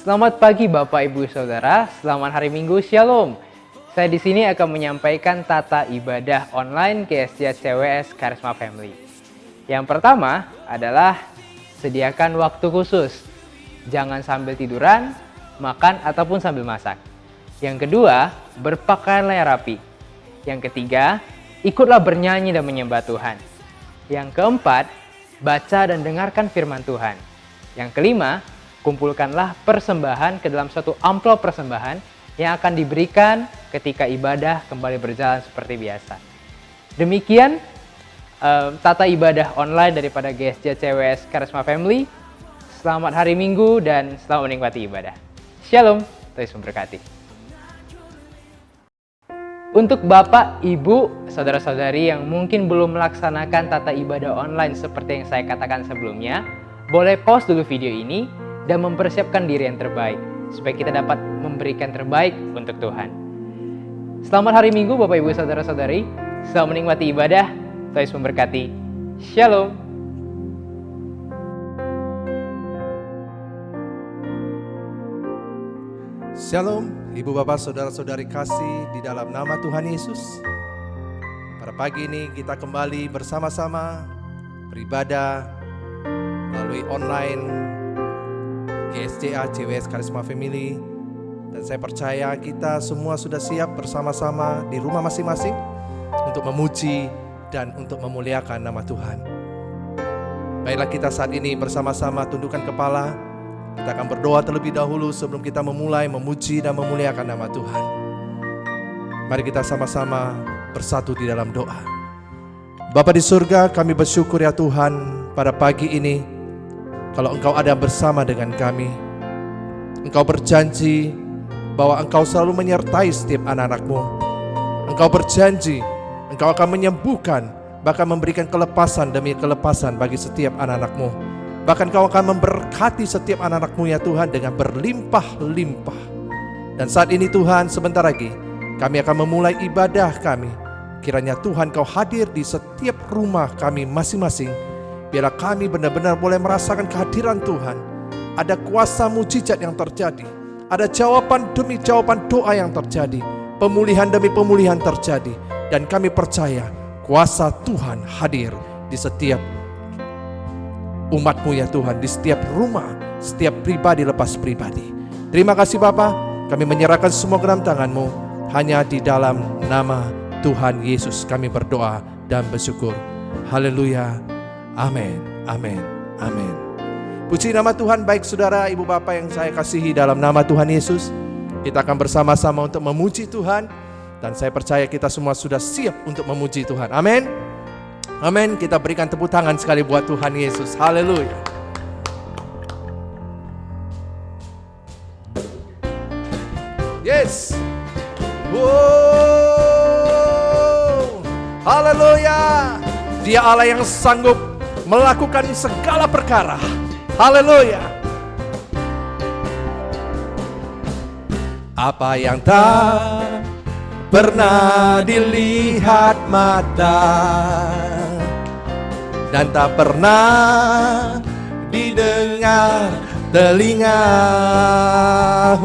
Selamat pagi Bapak Ibu Saudara, selamat hari Minggu, Shalom. Saya di sini akan menyampaikan tata ibadah online GSJ CWS Charisma Family. Yang pertama adalah sediakan waktu khusus. Jangan sambil tiduran, makan ataupun sambil masak. Yang kedua, berpakaianlah rapi. Yang ketiga, ikutlah bernyanyi dan menyembah Tuhan. Yang keempat, baca dan dengarkan firman Tuhan. Yang kelima, kumpulkanlah persembahan ke dalam suatu amplop persembahan yang akan diberikan ketika ibadah kembali berjalan seperti biasa. Demikian tata ibadah online daripada GSJ CWS Charisma Family. Selamat hari Minggu dan selamat menikmati ibadah. Shalom, Tuhan memberkati. Untuk Bapak, Ibu, Saudara-saudari yang mungkin belum melaksanakan tata ibadah online seperti yang saya katakan sebelumnya, boleh pause dulu video ini dan mempersiapkan diri yang terbaik, supaya kita dapat memberikan terbaik untuk Tuhan. Selamat hari Minggu Bapak Ibu Saudara-saudari, selamat menikmati ibadah, Tuhan memberkati. Shalom. Shalom, Ibu Bapak Saudara-saudari kasih di dalam nama Tuhan Yesus. Pada pagi ini kita kembali bersama-sama beribadah melalui online GSJA CWS Charisma Family. Dan saya percaya kita semua sudah siap bersama-sama di rumah masing-masing untuk memuji dan untuk memuliakan nama Tuhan. Baiklah, kita saat ini bersama-sama tundukkan kepala. Kita akan berdoa terlebih dahulu sebelum kita memulai memuji dan memuliakan nama Tuhan. Mari kita sama-sama bersatu di dalam doa. Bapa di surga, kami bersyukur ya Tuhan pada pagi ini. Kalau Engkau ada bersama dengan kami, Engkau berjanji bahwa Engkau selalu menyertai setiap anak-anak-Mu. Engkau berjanji Engkau akan menyembuhkan, bahkan memberikan kelepasan demi kelepasan bagi setiap anak-anak-Mu. Bahkan Engkau akan memberkati setiap anak-anak-Mu ya Tuhan dengan berlimpah-limpah. Dan saat ini Tuhan, sebentar lagi kami akan memulai ibadah kami. Kiranya Tuhan Kau hadir di setiap rumah kami masing-masing. Biarlah kami benar-benar boleh merasakan kehadiran Tuhan. Ada kuasa mujizat yang terjadi. Ada jawaban demi jawaban doa yang terjadi. Pemulihan demi pemulihan terjadi. Dan kami percaya kuasa Tuhan hadir di setiap umat-Mu ya Tuhan. Di setiap rumah, setiap pribadi lepas pribadi. Terima kasih Bapa. Kami menyerahkan semua ke dalam tangan-Mu. Hanya di dalam nama Tuhan Yesus kami berdoa dan bersyukur. Haleluya. Amin, amin, amin. Puji nama Tuhan. Baik saudara, ibu bapak yang saya kasihi dalam nama Tuhan Yesus, kita akan bersama-sama untuk memuji Tuhan. Dan saya percaya kita semua sudah siap untuk memuji Tuhan. Amin, amin. Kita berikan tepuk tangan sekali buat Tuhan Yesus. Haleluya. Yes. Wow. Haleluya. Dia Allah yang sanggup melakukan segala perkara. Haleluya. Apa yang tak pernah dilihat mata dan tak pernah didengar telinga,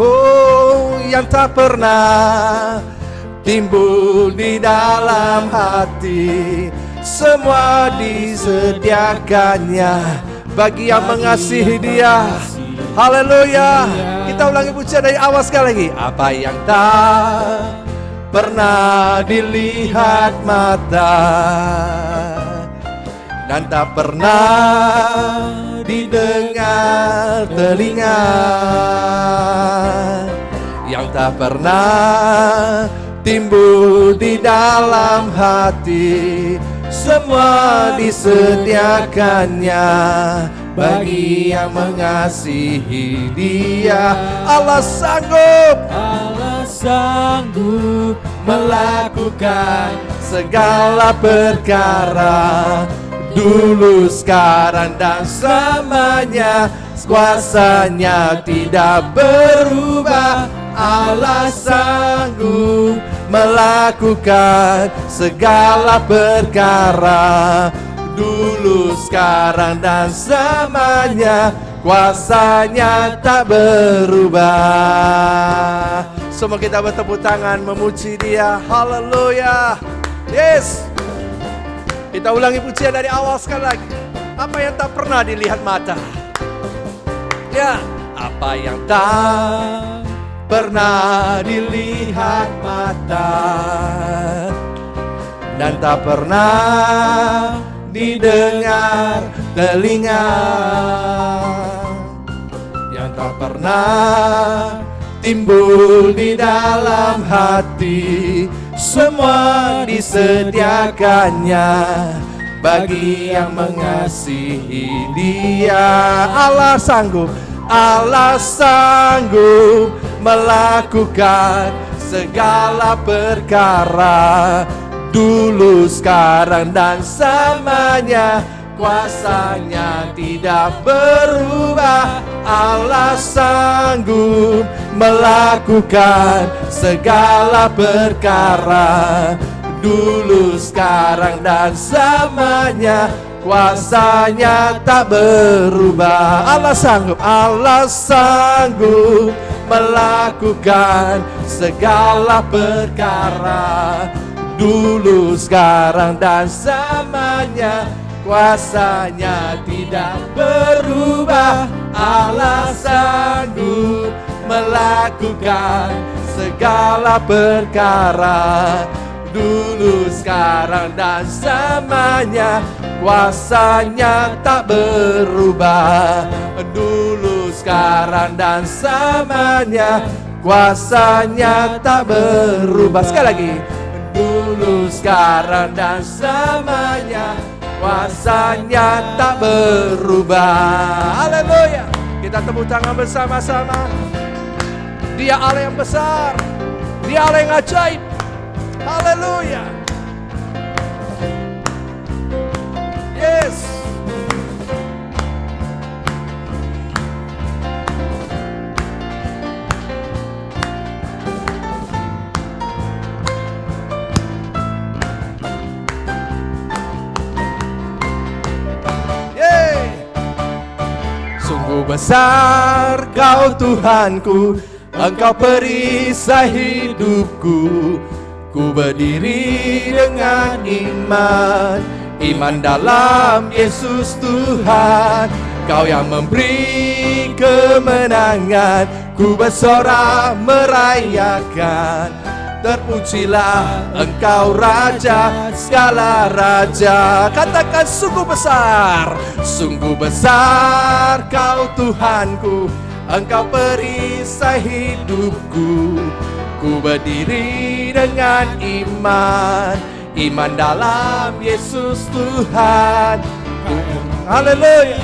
oh, yang tak pernah timbul di dalam hati, semua disediakannya bagi yang mengasihi Dia. Haleluya. Kita ulangi pujian dari awal sekali lagi. Apa yang tak pernah dilihat mata dan tak pernah didengar telinga, yang tak pernah timbul di dalam hati, semua disediakannya bagi yang mengasihi Dia. Allah sanggup melakukan segala perkara, dulu, sekarang, dan selamanya. Kuasanya tidak berubah. Allah sanggup melakukan segala perkara, dulu, sekarang, dan selamanya. kuasanya tak berubah. Semua kita bertepuk tangan memuji Dia. Haleluya. Yes. Kita ulangi pujian dari awal sekali lagi. Apa yang tak pernah dilihat mata. Ya, apa yang tak pernah dilihat mata dan tak pernah didengar telinga, yang tak pernah timbul di dalam hati, semua disediakannya bagi yang mengasihi Dia. Allah sanggup melakukan segala perkara, dulu, sekarang, dan selamanya. Kuasanya tidak berubah. Allah sanggup melakukan segala perkara, dulu, sekarang, dan selamanya. Kuasanya tak berubah. Allah sanggup melakukan segala perkara, dulu, sekarang, dan selamanya. Kuasanya tidak berubah. Allah sanggup melakukan segala perkara, dulu, sekarang, dan selamanya. Kuasanya tak berubah, dulu, sekarang, dan selamanya. Kuasanya tak berubah. Sekali lagi, dulu, sekarang, dan selamanya. Kuasanya tak berubah. Haleluya. Kita tepuk tangan bersama-sama. Dia Allah yang besar, Dia Allah yang ajaib. Haleluya. Yes. Sungguh besar Kau Tuhanku, Engkau perisai hidupku. Ku berdiri dengan iman dalam Yesus Tuhan. Kau yang memberi kemenangan, ku bersorak merayakan. Terpujilah Engkau Raja segala raja. Katakan sungguh besar Kau Tuhanku, Engkau perisai hidupku. Ku berdiri dengan iman dalam Yesus Tuhan. Haleluya.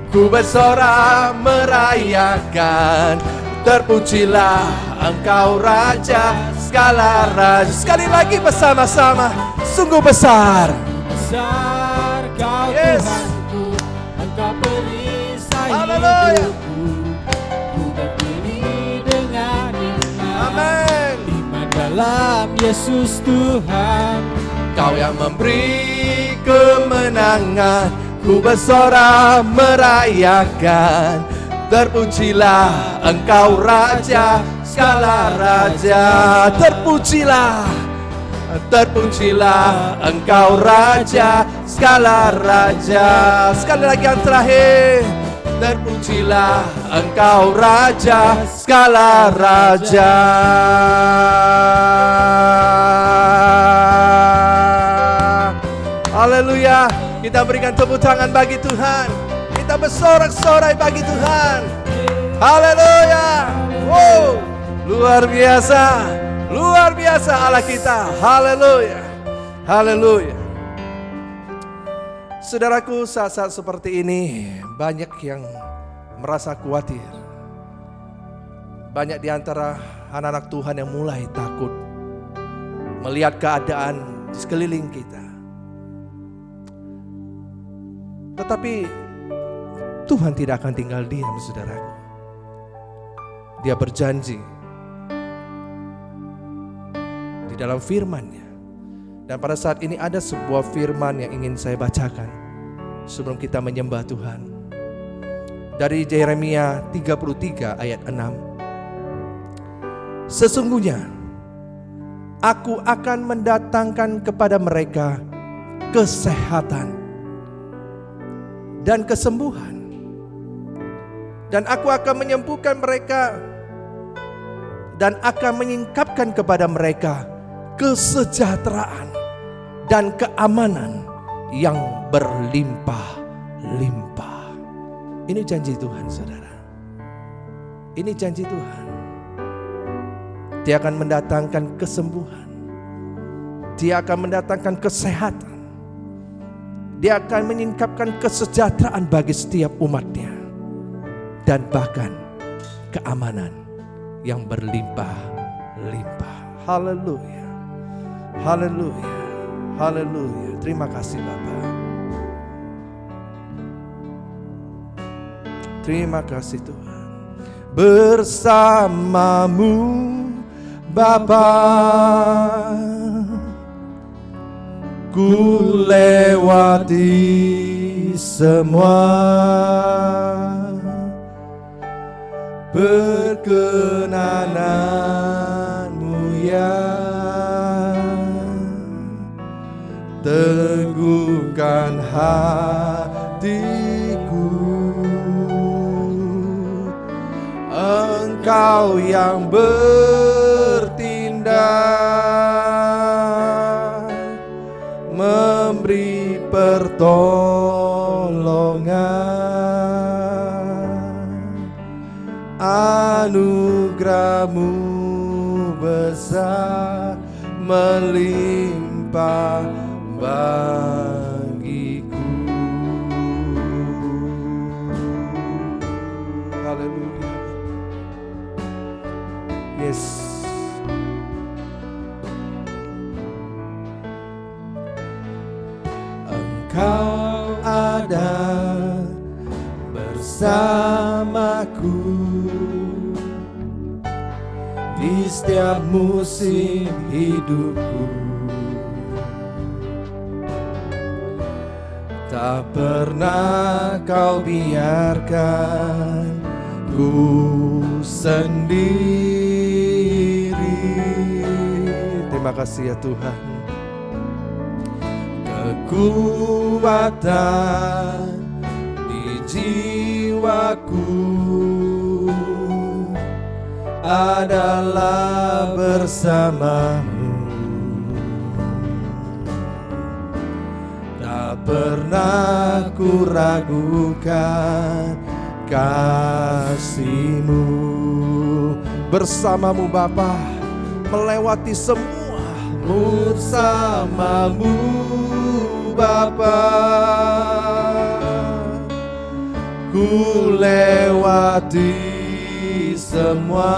Ku bersorak merayakan. Terpujilah Engkau Raja segala raja. Sekali lagi bersama-sama. Sungguh besar Kau Tuhanku, Engkau perisai hidupku. Ku berdiri dengan iman dalam Yesus Tuhan. Kau yang memberi kemenangan, ku bersorak merayakan. Terpujilah Engkau Raja segala raja. Terpujilah Engkau Raja segala raja. Sekali lagi yang terakhir. Terpujilah Engkau Raja segala raja. Haleluya. Kita berikan tepuk tangan bagi Tuhan. Kita bersorak-sorai bagi Tuhan. Haleluya. Wow, luar biasa Allah kita. Haleluya. Haleluya. Saudaraku, saat-saat seperti ini banyak yang merasa khawatir. Banyak di antara anak-anak Tuhan yang mulai takut melihat keadaan di sekeliling kita. Tetapi Tuhan tidak akan tinggal diam, saudaraku. Dia berjanji di dalam firman-Nya. Dan pada saat ini ada sebuah firman yang ingin saya bacakan sebelum kita menyembah Tuhan. dari Yeremia 33 ayat 6. Sesungguhnya aku akan mendatangkan kepada mereka kesehatan dan kesembuhan, dan aku akan menyembuhkan mereka dan akan menyingkapkan kepada mereka kesejahteraan dan keamanan yang berlimpah-limpah. Ini janji Tuhan, saudara. Ini janji Tuhan. Dia akan mendatangkan kesembuhan. Dia akan mendatangkan kesehatan. Dia akan menyingkapkan kesejahteraan bagi setiap umatnya. Dan bahkan keamanan yang berlimpah-limpah. Haleluya. Haleluya. Haleluya. Terima kasih Bapa. Terima kasih Tuhan. Bersamamu Bapa, ku lewati semua. Perkenananmu ya, teguhkan hatiku. Engkau yang bertindak, memberi pertolongan. Anugerahmu besar melimpah bagiku. Haleluya. Yes. Engkau ada bersamaku di setiap musim hidupku. Tak pernah kau biarkan ku sendiri. Terima kasih ya Tuhan. Kekuatan di jiwaku adalah bersamamu. Tak pernah ku ragukan kasih-Mu. Bersamamu Bapa, melewati semua. Bersamamu Bapa, ku lewati semua.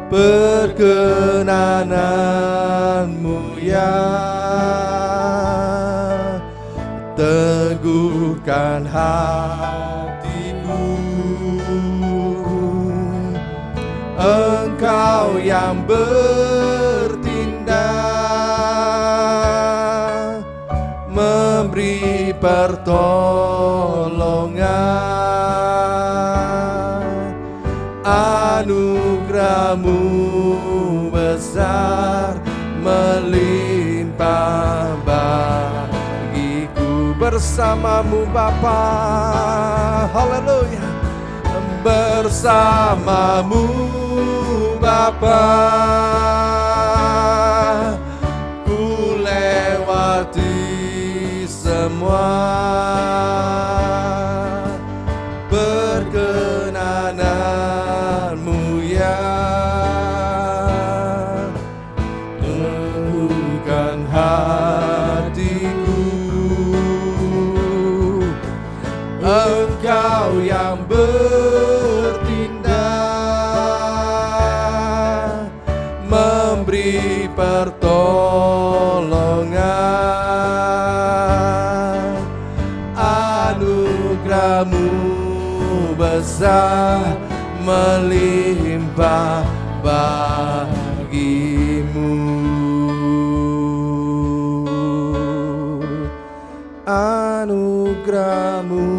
Perkenananmu ya, teguhkan hatiku. Engkau yang bertindak, memberi pertolongan. Anugerahmu besar melimpah bagiku. Bersamamu Bapa, haleluya. Bersamamu Bapa, ku lewati semua. Perkenananmu ya, teguhkan hatiku. Engkau yang bertindak, memberi pertolongan. Anugerahmu besar melimpah bagimu. Anugerah-Mu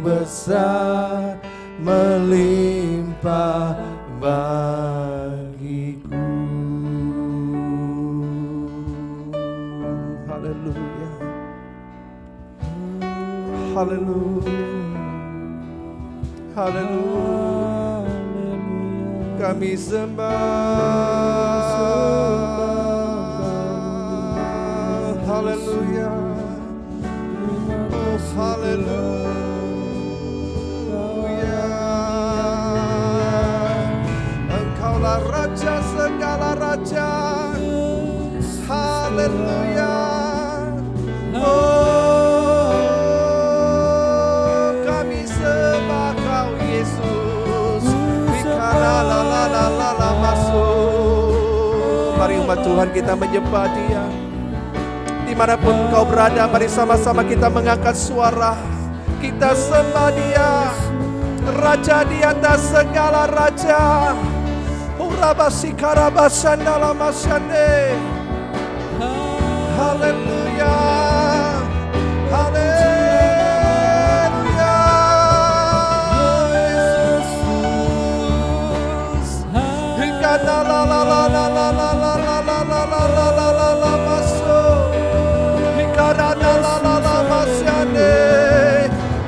besar melimpah bagiku. Haleluya. Haleluya. Haleluya. Kami sembah. Haleluya. Oh, haleluya. Engkaulah Raja segala raja. Haleluya. Oh, kami sembah Kau Yesus. Bikarala masuk. Mari umat Tuhan kita menyembah Dia. Dimanapun Kau berada, mari sama-sama kita mengangkat suara. Kita sembah Dia, Raja di atas segala raja. Urabasi karabasandala masyande. Haleluya. Haleluya. Yesus. Hikana la la la la la la la la la la la la la la masuk. Hikana la la la masyande.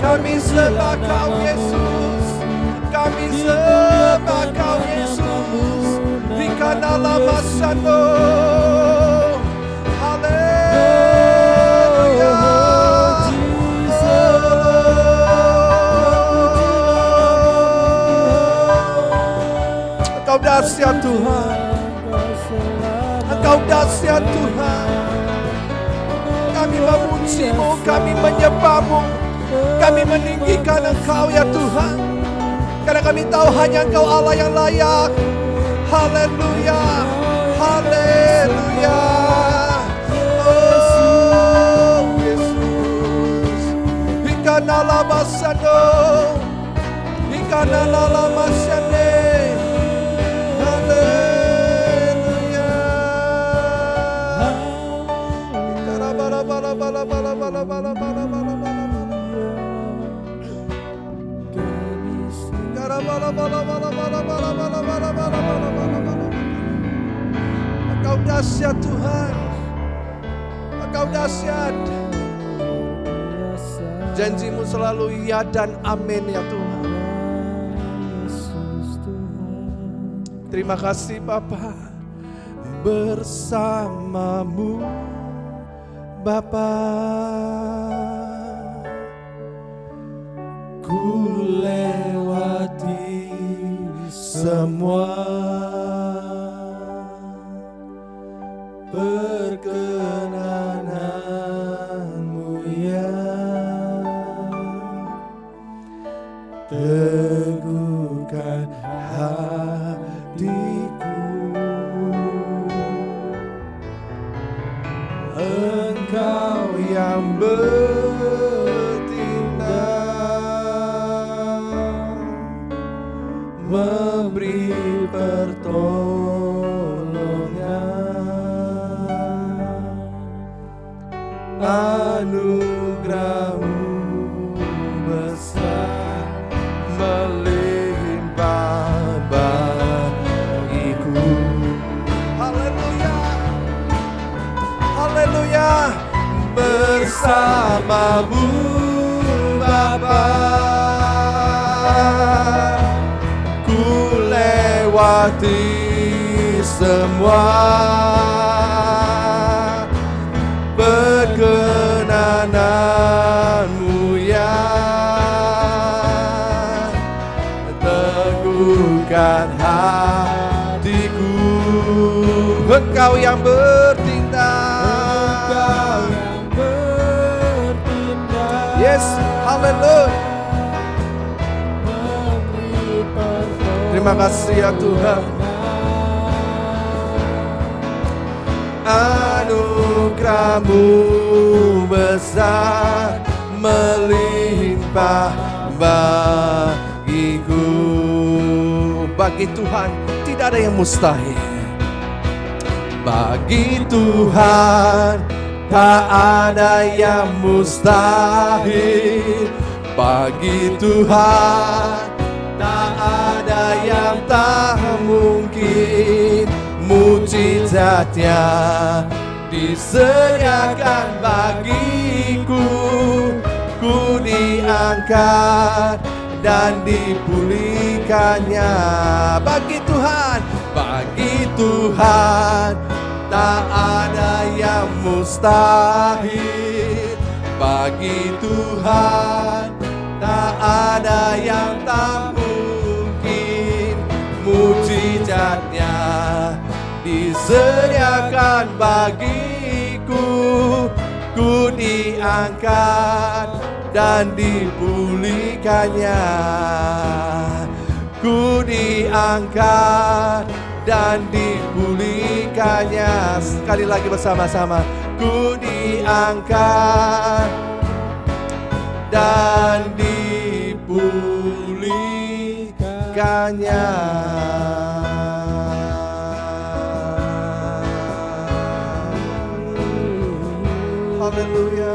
Kami sembah Kau Yesus. Kami sembah Kau Yesus. Hikana la masyando. Engkau dahsyat Tuhan. Engkau dahsyat Tuhan. Kami memuji-Mu, kami menyembah-Mu, kami meninggikan Engkau ya Tuhan. Karena kami tahu hanya Engkau Allah yang layak. Haleluya. Haleluya. Oh Yesus. Hikana lama sando. Hikana lama sande. Haleluya. Hikana bala bala bala bala bala bala bala bala bala. Engkau dahsyat Tuhan. Engkau dahsyat. Janji-Mu selalu ya dan amin ya Tuhan. Terima kasih Bapa. Bersama-Mu Bapa, ku lewati semua perkenanan-Mu ya. Teguhkan hatiku, Engkau yang memberi pertolongan. Anugerah-Mu besar melimpah bagiku. Haleluya. Haleluya. Bersama-Mu Bapa, lewati semua perkenanan-Mu ya. Teguhkan hatiku, Engkau yang bertindak. Yes, haleluya. Terima kasih ya Tuhan. Anugerah-Mu besar melimpah bagiku. Bagi Tuhan tidak ada yang mustahil. Bagi Tuhan tak ada yang mustahil bagi Tuhan, tak ada yang tak mungkin. Mujizatnya disediakan bagiku, ku diangkat dan dipulihkannya. Bagi Tuhan tak ada yang mustahil. Bagi Tuhan tak ada yang tak mungkin. Mujizatnya disediakan bagiku, ku diangkat dan dipulihkannya. Ku diangkat dan dipulihkannya. Sekali lagi bersama-sama. Ku diangkat dan dipulihkannya. Haleluya.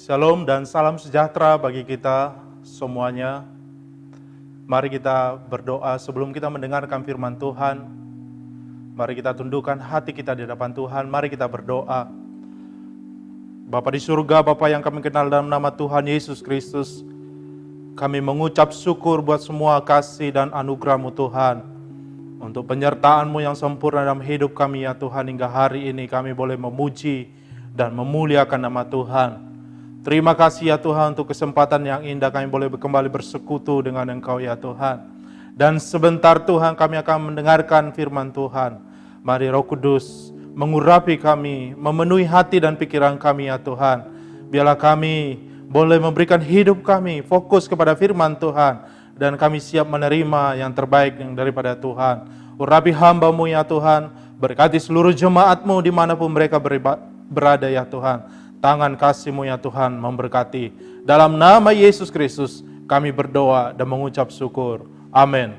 Shalom dan salam sejahtera bagi kita semuanya. Mari kita berdoa sebelum kita mendengarkan firman Tuhan. Mari kita tundukkan hati kita di hadapan Tuhan. Mari kita berdoa. Bapa di surga, Bapa yang kami kenal dalam nama Tuhan Yesus Kristus, kami mengucap syukur buat semua kasih dan anugerah-Mu Tuhan. Untuk penyertaan-Mu yang sempurna dalam hidup kami ya Tuhan, hingga hari ini kami boleh memuji dan memuliakan nama Tuhan. Terima kasih ya Tuhan untuk kesempatan yang indah kami boleh kembali bersekutu dengan Engkau ya Tuhan. Dan sebentar Tuhan kami akan mendengarkan firman Tuhan. Mari Roh Kudus mengurapi kami, memenuhi hati dan pikiran kami ya Tuhan. Biarlah kami boleh memberikan hidup kami fokus kepada firman Tuhan. Dan kami siap menerima yang terbaik daripada Tuhan. Urapi hamba-Mu ya Tuhan. Berkati seluruh jemaat-Mu dimanapun mereka berada ya Tuhan. Tangan kasih-Mu ya Tuhan memberkati. Dalam nama Yesus Kristus kami berdoa dan mengucap syukur. Amin.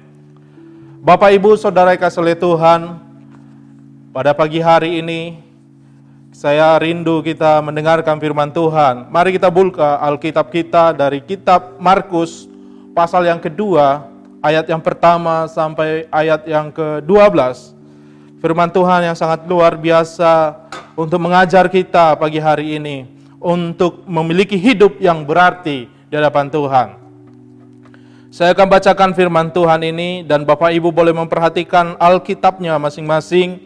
Bapak Ibu Saudara kasih oleh Tuhan, pada pagi hari ini saya rindu kita mendengarkan firman Tuhan. Mari kita buka Alkitab kita dari kitab Markus pasal yang kedua, ayat yang pertama sampai ayat yang ke-12. Firman Tuhan yang sangat luar biasa untuk mengajar kita pagi hari ini untuk memiliki hidup yang berarti di hadapan Tuhan. Saya akan bacakan firman Tuhan ini dan Bapak Ibu boleh memperhatikan Alkitabnya masing-masing.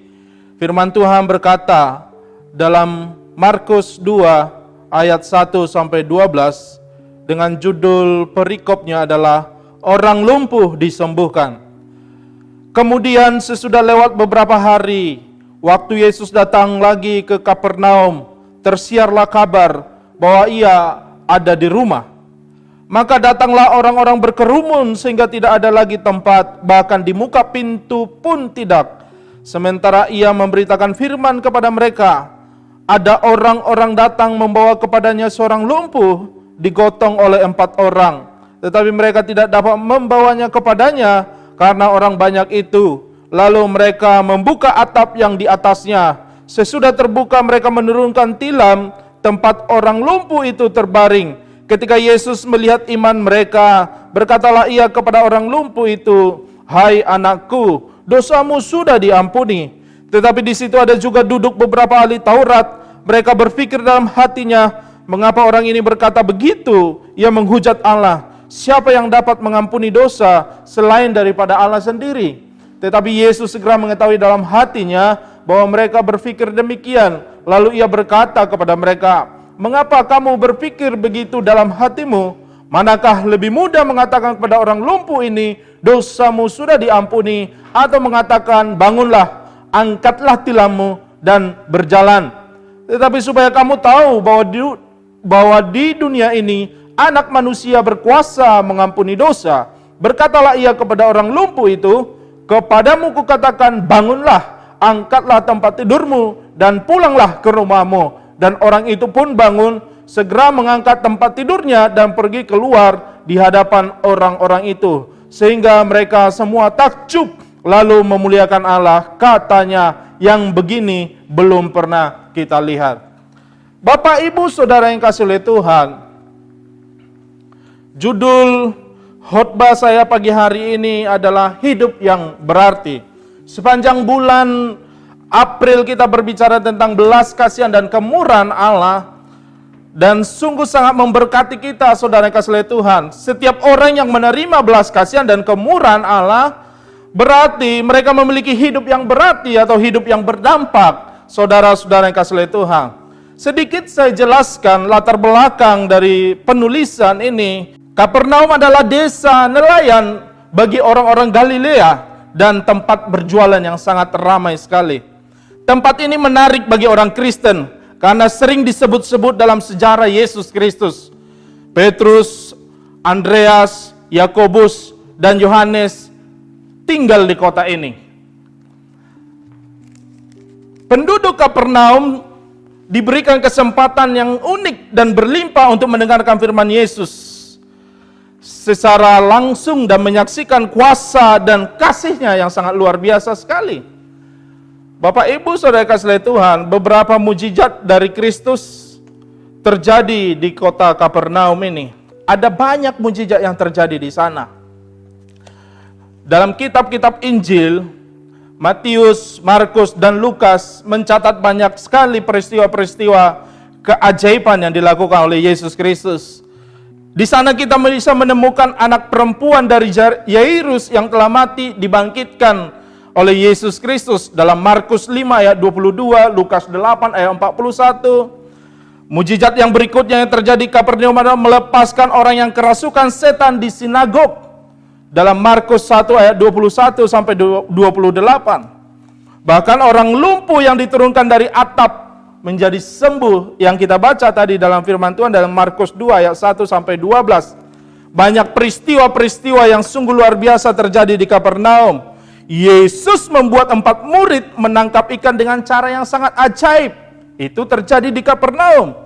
Firman Tuhan berkata dalam Markus 2 ayat 1 sampai 12 dengan judul perikopnya adalah orang lumpuh disembuhkan. Kemudian sesudah lewat beberapa hari, waktu Yesus datang lagi ke Kapernaum, tersiarlah kabar bahwa ia ada di rumah. Maka datanglah orang-orang berkerumun sehingga tidak ada lagi tempat, bahkan di muka pintu pun tidak. Sementara ia memberitakan firman kepada mereka, ada orang-orang datang membawa kepadanya seorang lumpuh, digotong oleh 4 orang. Tetapi mereka tidak dapat membawanya kepadanya, karena orang banyak itu. Lalu mereka membuka atap yang di atasnya. Sesudah terbuka mereka menurunkan tilam tempat orang lumpuh itu terbaring. Ketika Yesus melihat iman mereka, berkatalah ia kepada orang lumpuh itu, "Hai anakku, dosamu sudah diampuni." Tetapi di situ ada juga duduk beberapa ahli Taurat. Mereka berpikir dalam hatinya, mengapa orang ini berkata begitu? Ia menghujat Allah. Siapa yang dapat mengampuni dosa selain daripada Allah sendiri? Tetapi Yesus segera mengetahui dalam hatinya bahwa mereka berpikir demikian. Lalu ia berkata kepada mereka, "Mengapa kamu berpikir begitu dalam hatimu? Manakah lebih mudah mengatakan kepada orang lumpuh ini, dosamu sudah diampuni, atau mengatakan, bangunlah, angkatlah tilammu dan berjalan?" Tetapi supaya kamu tahu bahwa di dunia ini anak manusia berkuasa mengampuni dosa. Berkatalah ia kepada orang lumpuh itu, kepadamu kukatakan, bangunlah, angkatlah tempat tidurmu, dan pulanglah ke rumahmu. Dan orang itu pun bangun, segera mengangkat tempat tidurnya, dan pergi keluar di hadapan orang-orang itu. Sehingga mereka semua takjub, lalu memuliakan Allah, katanya, yang begini belum pernah kita lihat. Bapak, Ibu, Saudara yang kasih oleh Tuhan, judul khotbah saya pagi hari ini adalah hidup yang berarti. Sepanjang bulan April kita berbicara tentang belas kasihan dan kemurahan Allah, dan sungguh sangat memberkati kita, saudara yang kasih oleh Tuhan. Setiap orang yang menerima belas kasihan dan kemurahan Allah, berarti mereka memiliki hidup yang berarti atau hidup yang berdampak, saudara-saudara yang kasih oleh Tuhan. Sedikit saya jelaskan latar belakang dari penulisan ini. Kapernaum adalah desa nelayan bagi orang-orang Galilea dan tempat berjualan yang sangat ramai sekali. Tempat ini menarik bagi orang Kristen karena sering disebut-sebut dalam sejarah Yesus Kristus. Petrus, Andreas, Yakobus, dan Yohanes tinggal di kota ini. Penduduk Kapernaum diberikan kesempatan yang unik dan berlimpah untuk mendengarkan firman Yesus secara langsung dan menyaksikan kuasa dan kasih-Nya yang sangat luar biasa sekali. Bapak, Ibu, Saudara kasih Tuhan, beberapa mujizat dari Kristus terjadi di kota Kapernaum ini. Ada banyak mujizat yang terjadi di sana. Dalam kitab-kitab Injil, Matius, Markus, dan Lukas mencatat banyak sekali peristiwa-peristiwa keajaiban yang dilakukan oleh Yesus Kristus. Di sana kita bisa menemukan anak perempuan dari Yairus yang telah mati dibangkitkan oleh Yesus Kristus dalam Markus 5 ayat 22, Lukas 8 ayat 41. Mujizat yang berikutnya yang terjadi di Kapernaum adalah melepaskan orang yang kerasukan setan di sinagog dalam Markus 1 ayat 21 sampai 28. Bahkan orang lumpuh yang diturunkan dari atap menjadi sembuh yang kita baca tadi dalam firman Tuhan dalam Markus 2 ayat 1 sampai 12. Banyak peristiwa-peristiwa yang sungguh luar biasa terjadi di Kapernaum. Yesus membuat 4 murid menangkap ikan dengan cara yang sangat ajaib. Itu terjadi di Kapernaum.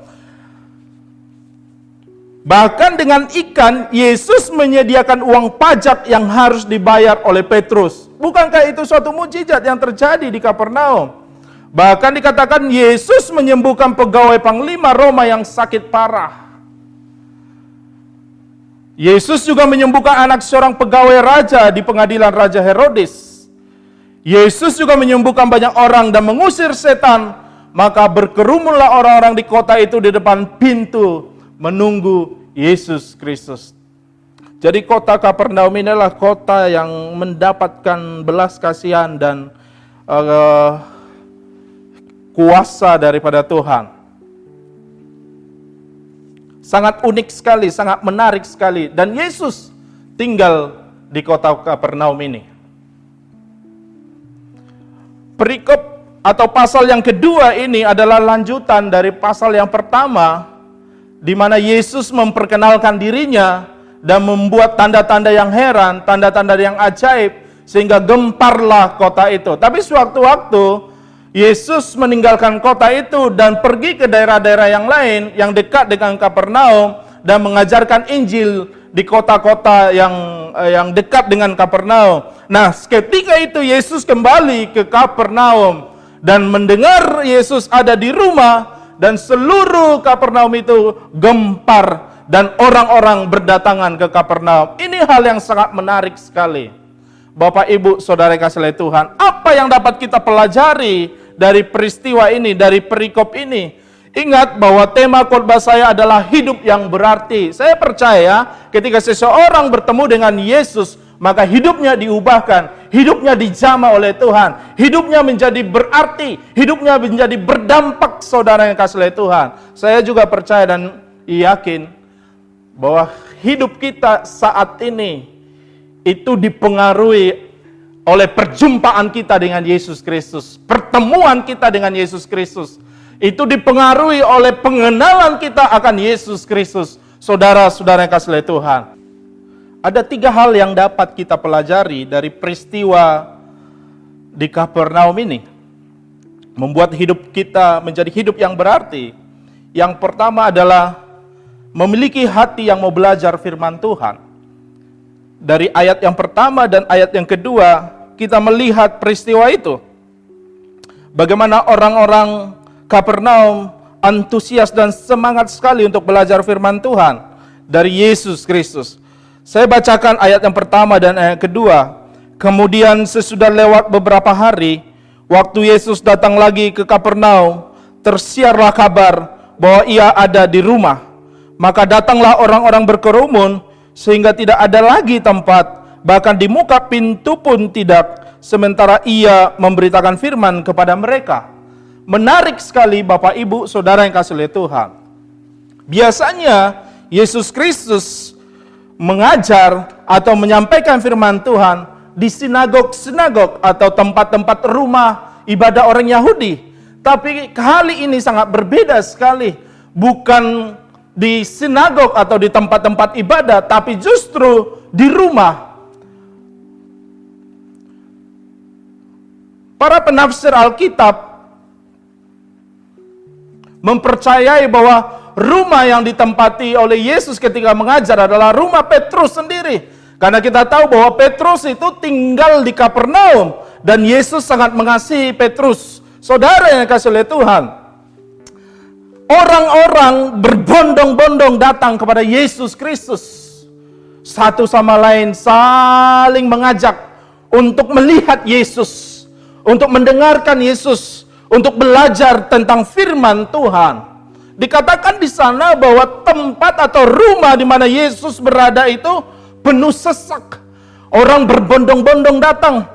Bahkan dengan ikan, Yesus menyediakan uang pajak yang harus dibayar oleh Petrus. Bukankah itu suatu mujizat yang terjadi di Kapernaum? Bahkan dikatakan Yesus menyembuhkan pegawai panglima Roma yang sakit parah. Yesus juga menyembuhkan anak seorang pegawai raja di pengadilan Raja Herodes. Yesus juga menyembuhkan banyak orang dan mengusir setan. Maka berkerumunlah orang-orang di kota itu di depan pintu menunggu Yesus Kristus. Jadi kota Kapernaum ini adalah kota yang mendapatkan belas kasihan dan kuasa daripada Tuhan. Sangat unik sekali, sangat menarik sekali. Dan Yesus tinggal di kota Kapernaum ini. Perikop atau pasal yang kedua ini adalah lanjutan dari pasal yang pertama, di mana Yesus memperkenalkan dirinya dan membuat tanda-tanda yang heran, tanda-tanda yang ajaib, sehingga gemparlah kota itu. Tapi sewaktu-waktu Yesus meninggalkan kota itu dan pergi ke daerah-daerah yang lain yang dekat dengan Kapernaum dan mengajarkan Injil di kota-kota yang dekat dengan Kapernaum. Nah, ketika itu Yesus kembali ke Kapernaum dan mendengar Yesus ada di rumah dan seluruh Kapernaum itu gempar dan orang-orang berdatangan ke Kapernaum. Ini hal yang sangat menarik sekali. Bapak, Ibu, Saudara kasih oleh Tuhan, apa yang dapat kita pelajari dari peristiwa ini, dari perikop ini? Ingat bahwa tema khotbah saya adalah hidup yang berarti. Saya percaya ketika seseorang bertemu dengan Yesus, maka hidupnya diubahkan, hidupnya dijamah oleh Tuhan, hidupnya menjadi berarti, hidupnya menjadi berdampak, saudara yang kasih oleh Tuhan. Saya juga percaya dan yakin bahwa hidup kita saat ini itu dipengaruhi oleh perjumpaan kita dengan Yesus Kristus, pertemuan kita dengan Yesus Kristus. Itu dipengaruhi oleh pengenalan kita akan Yesus Kristus. Saudara-saudara yang kasih oleh Tuhan. Ada 3 hal yang dapat kita pelajari dari peristiwa di Kapernaum ini. Membuat hidup kita menjadi hidup yang berarti. Yang pertama adalah memiliki hati yang mau belajar firman Tuhan. Dari ayat yang pertama dan ayat yang kedua, kita melihat peristiwa itu. Bagaimana orang-orang Kapernaum antusias dan semangat sekali untuk belajar firman Tuhan dari Yesus Kristus. Saya bacakan ayat yang pertama dan ayat kedua. Kemudian sesudah lewat beberapa hari, waktu Yesus datang lagi ke Kapernaum, tersiarlah kabar bahwa ia ada di rumah. Maka datanglah orang-orang berkerumun, sehingga tidak ada lagi tempat, bahkan di muka pintu pun tidak, sementara ia memberitakan firman kepada mereka. Menarik sekali Bapak Ibu Saudara yang kasih oleh Tuhan. Biasanya Yesus Kristus mengajar atau menyampaikan firman Tuhan di sinagog-sinagog atau tempat-tempat rumah ibadah orang Yahudi. Tapi kali ini sangat berbeda sekali. Bukan di sinagog atau di tempat-tempat ibadah, tapi justru di rumah. Para penafsir Alkitab mempercayai bahwa rumah yang ditempati oleh Yesus ketika mengajar adalah rumah Petrus sendiri. Karena kita tahu bahwa Petrus itu tinggal di Kapernaum. Dan Yesus sangat mengasihi Petrus. Saudara yang dikasihi oleh Tuhan. Orang-orang berbondong-bondong datang kepada Yesus Kristus. Satu sama lain saling mengajak untuk melihat Yesus. Untuk mendengarkan Yesus. Untuk belajar tentang firman Tuhan. Dikatakan di sana bahwa tempat atau rumah di mana Yesus berada itu penuh sesak. Orang berbondong-bondong datang.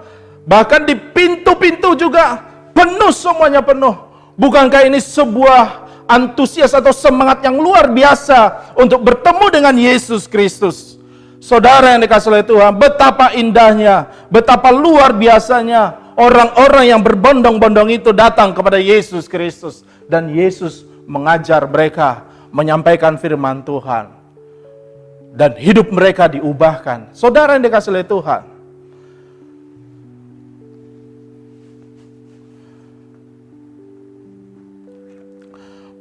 Bahkan di pintu-pintu juga penuh, semuanya penuh. Bukankah ini sebuah antusias atau semangat yang luar biasa untuk bertemu dengan Yesus Kristus? Saudara yang dikasihi oleh Tuhan, betapa indahnya, betapa luar biasanya orang-orang yang berbondong-bondong itu datang kepada Yesus Kristus. Dan Yesus mengajar mereka, menyampaikan firman Tuhan. Dan hidup mereka diubahkan. Saudara yang dikasihi oleh Tuhan.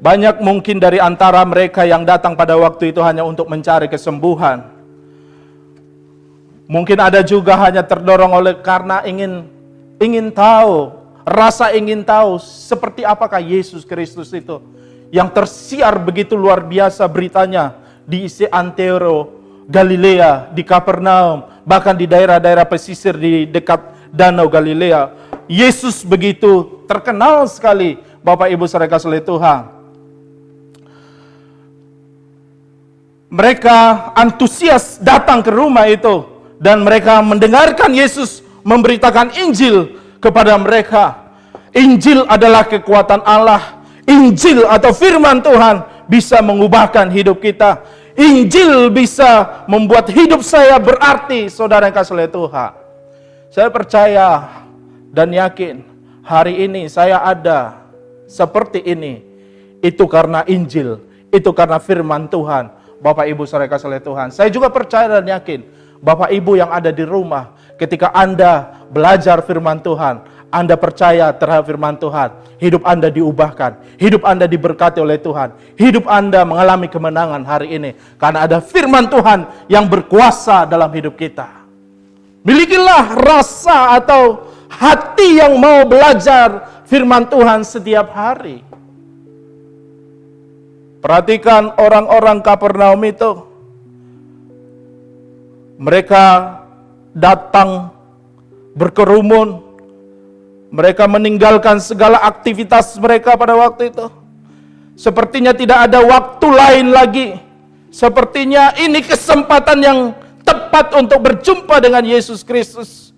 Banyak mungkin dari antara mereka yang datang pada waktu itu hanya untuk mencari kesembuhan. Mungkin ada juga hanya terdorong oleh karena ingin tahu, rasa ingin tahu seperti apakah Yesus Kristus itu. Yang tersiar begitu luar biasa beritanya di Antero, Galilea, di Kapernaum, bahkan di daerah-daerah pesisir di dekat Danau Galilea. Yesus begitu terkenal sekali, Bapak Ibu saudara kasih oleh Tuhan. Mereka antusias datang ke rumah itu dan mereka mendengarkan Yesus memberitakan Injil kepada mereka. Injil adalah kekuatan Allah. Injil atau firman Tuhan bisa mengubahkan hidup kita. Injil bisa membuat hidup saya berarti, saudara yang kasih oleh Tuhan. Saya percaya dan yakin hari ini saya ada seperti ini. Itu karena Injil, itu karena firman Tuhan. Bapak Ibu saudara yang kasih oleh Tuhan. Saya juga percaya dan yakin Bapak Ibu yang ada di rumah, ketika Anda belajar firman Tuhan, Anda percaya terhadap firman Tuhan, hidup Anda diubahkan, hidup Anda diberkati oleh Tuhan, hidup Anda mengalami kemenangan hari ini, karena ada firman Tuhan yang berkuasa dalam hidup kita. Milikilah rasa atau hati yang mau belajar firman Tuhan setiap hari. Perhatikan orang-orang Kapernaum itu. Mereka datang berkerumun. Mereka meninggalkan segala aktivitas mereka pada waktu itu. Sepertinya tidak ada waktu lain lagi. Sepertinya ini kesempatan yang tepat untuk berjumpa dengan Yesus Kristus.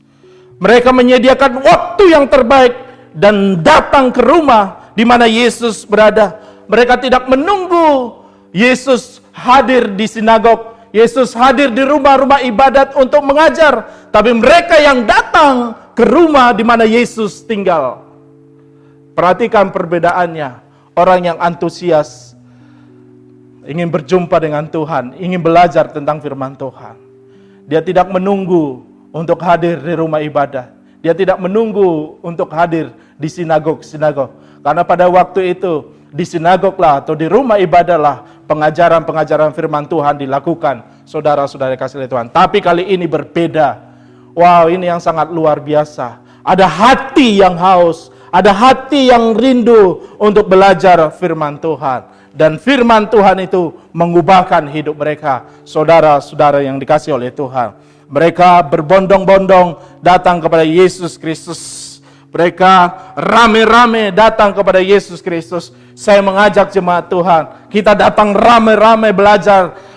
Mereka menyediakan waktu yang terbaik dan datang ke rumah di mana Yesus berada. Mereka tidak menunggu Yesus hadir di sinagog, Yesus hadir di rumah-rumah ibadat untuk mengajar, tapi mereka yang datang ke rumah di mana Yesus tinggal. Perhatikan perbedaannya. orang yang antusias, ingin berjumpa dengan Tuhan, ingin belajar tentang firman Tuhan. Dia tidak menunggu untuk hadir di rumah ibadah. Dia tidak menunggu untuk hadir di sinagog-sinagog. Karena pada waktu itu, di sinagog lah atau di rumah ibadah lah, pengajaran-pengajaran firman Tuhan dilakukan. Saudara-saudara kasih Tuhan. Tapi kali ini berbeda. Wow, ini yang sangat luar biasa. Ada hati yang haus, ada hati yang rindu untuk belajar firman Tuhan. Dan firman Tuhan itu mengubahkan hidup mereka. Saudara-saudara yang dikasih oleh Tuhan. Mereka berbondong-bondong datang kepada Yesus Kristus. Mereka rame-rame datang kepada Yesus Kristus. Saya mengajak jemaat Tuhan, kita datang rame-rame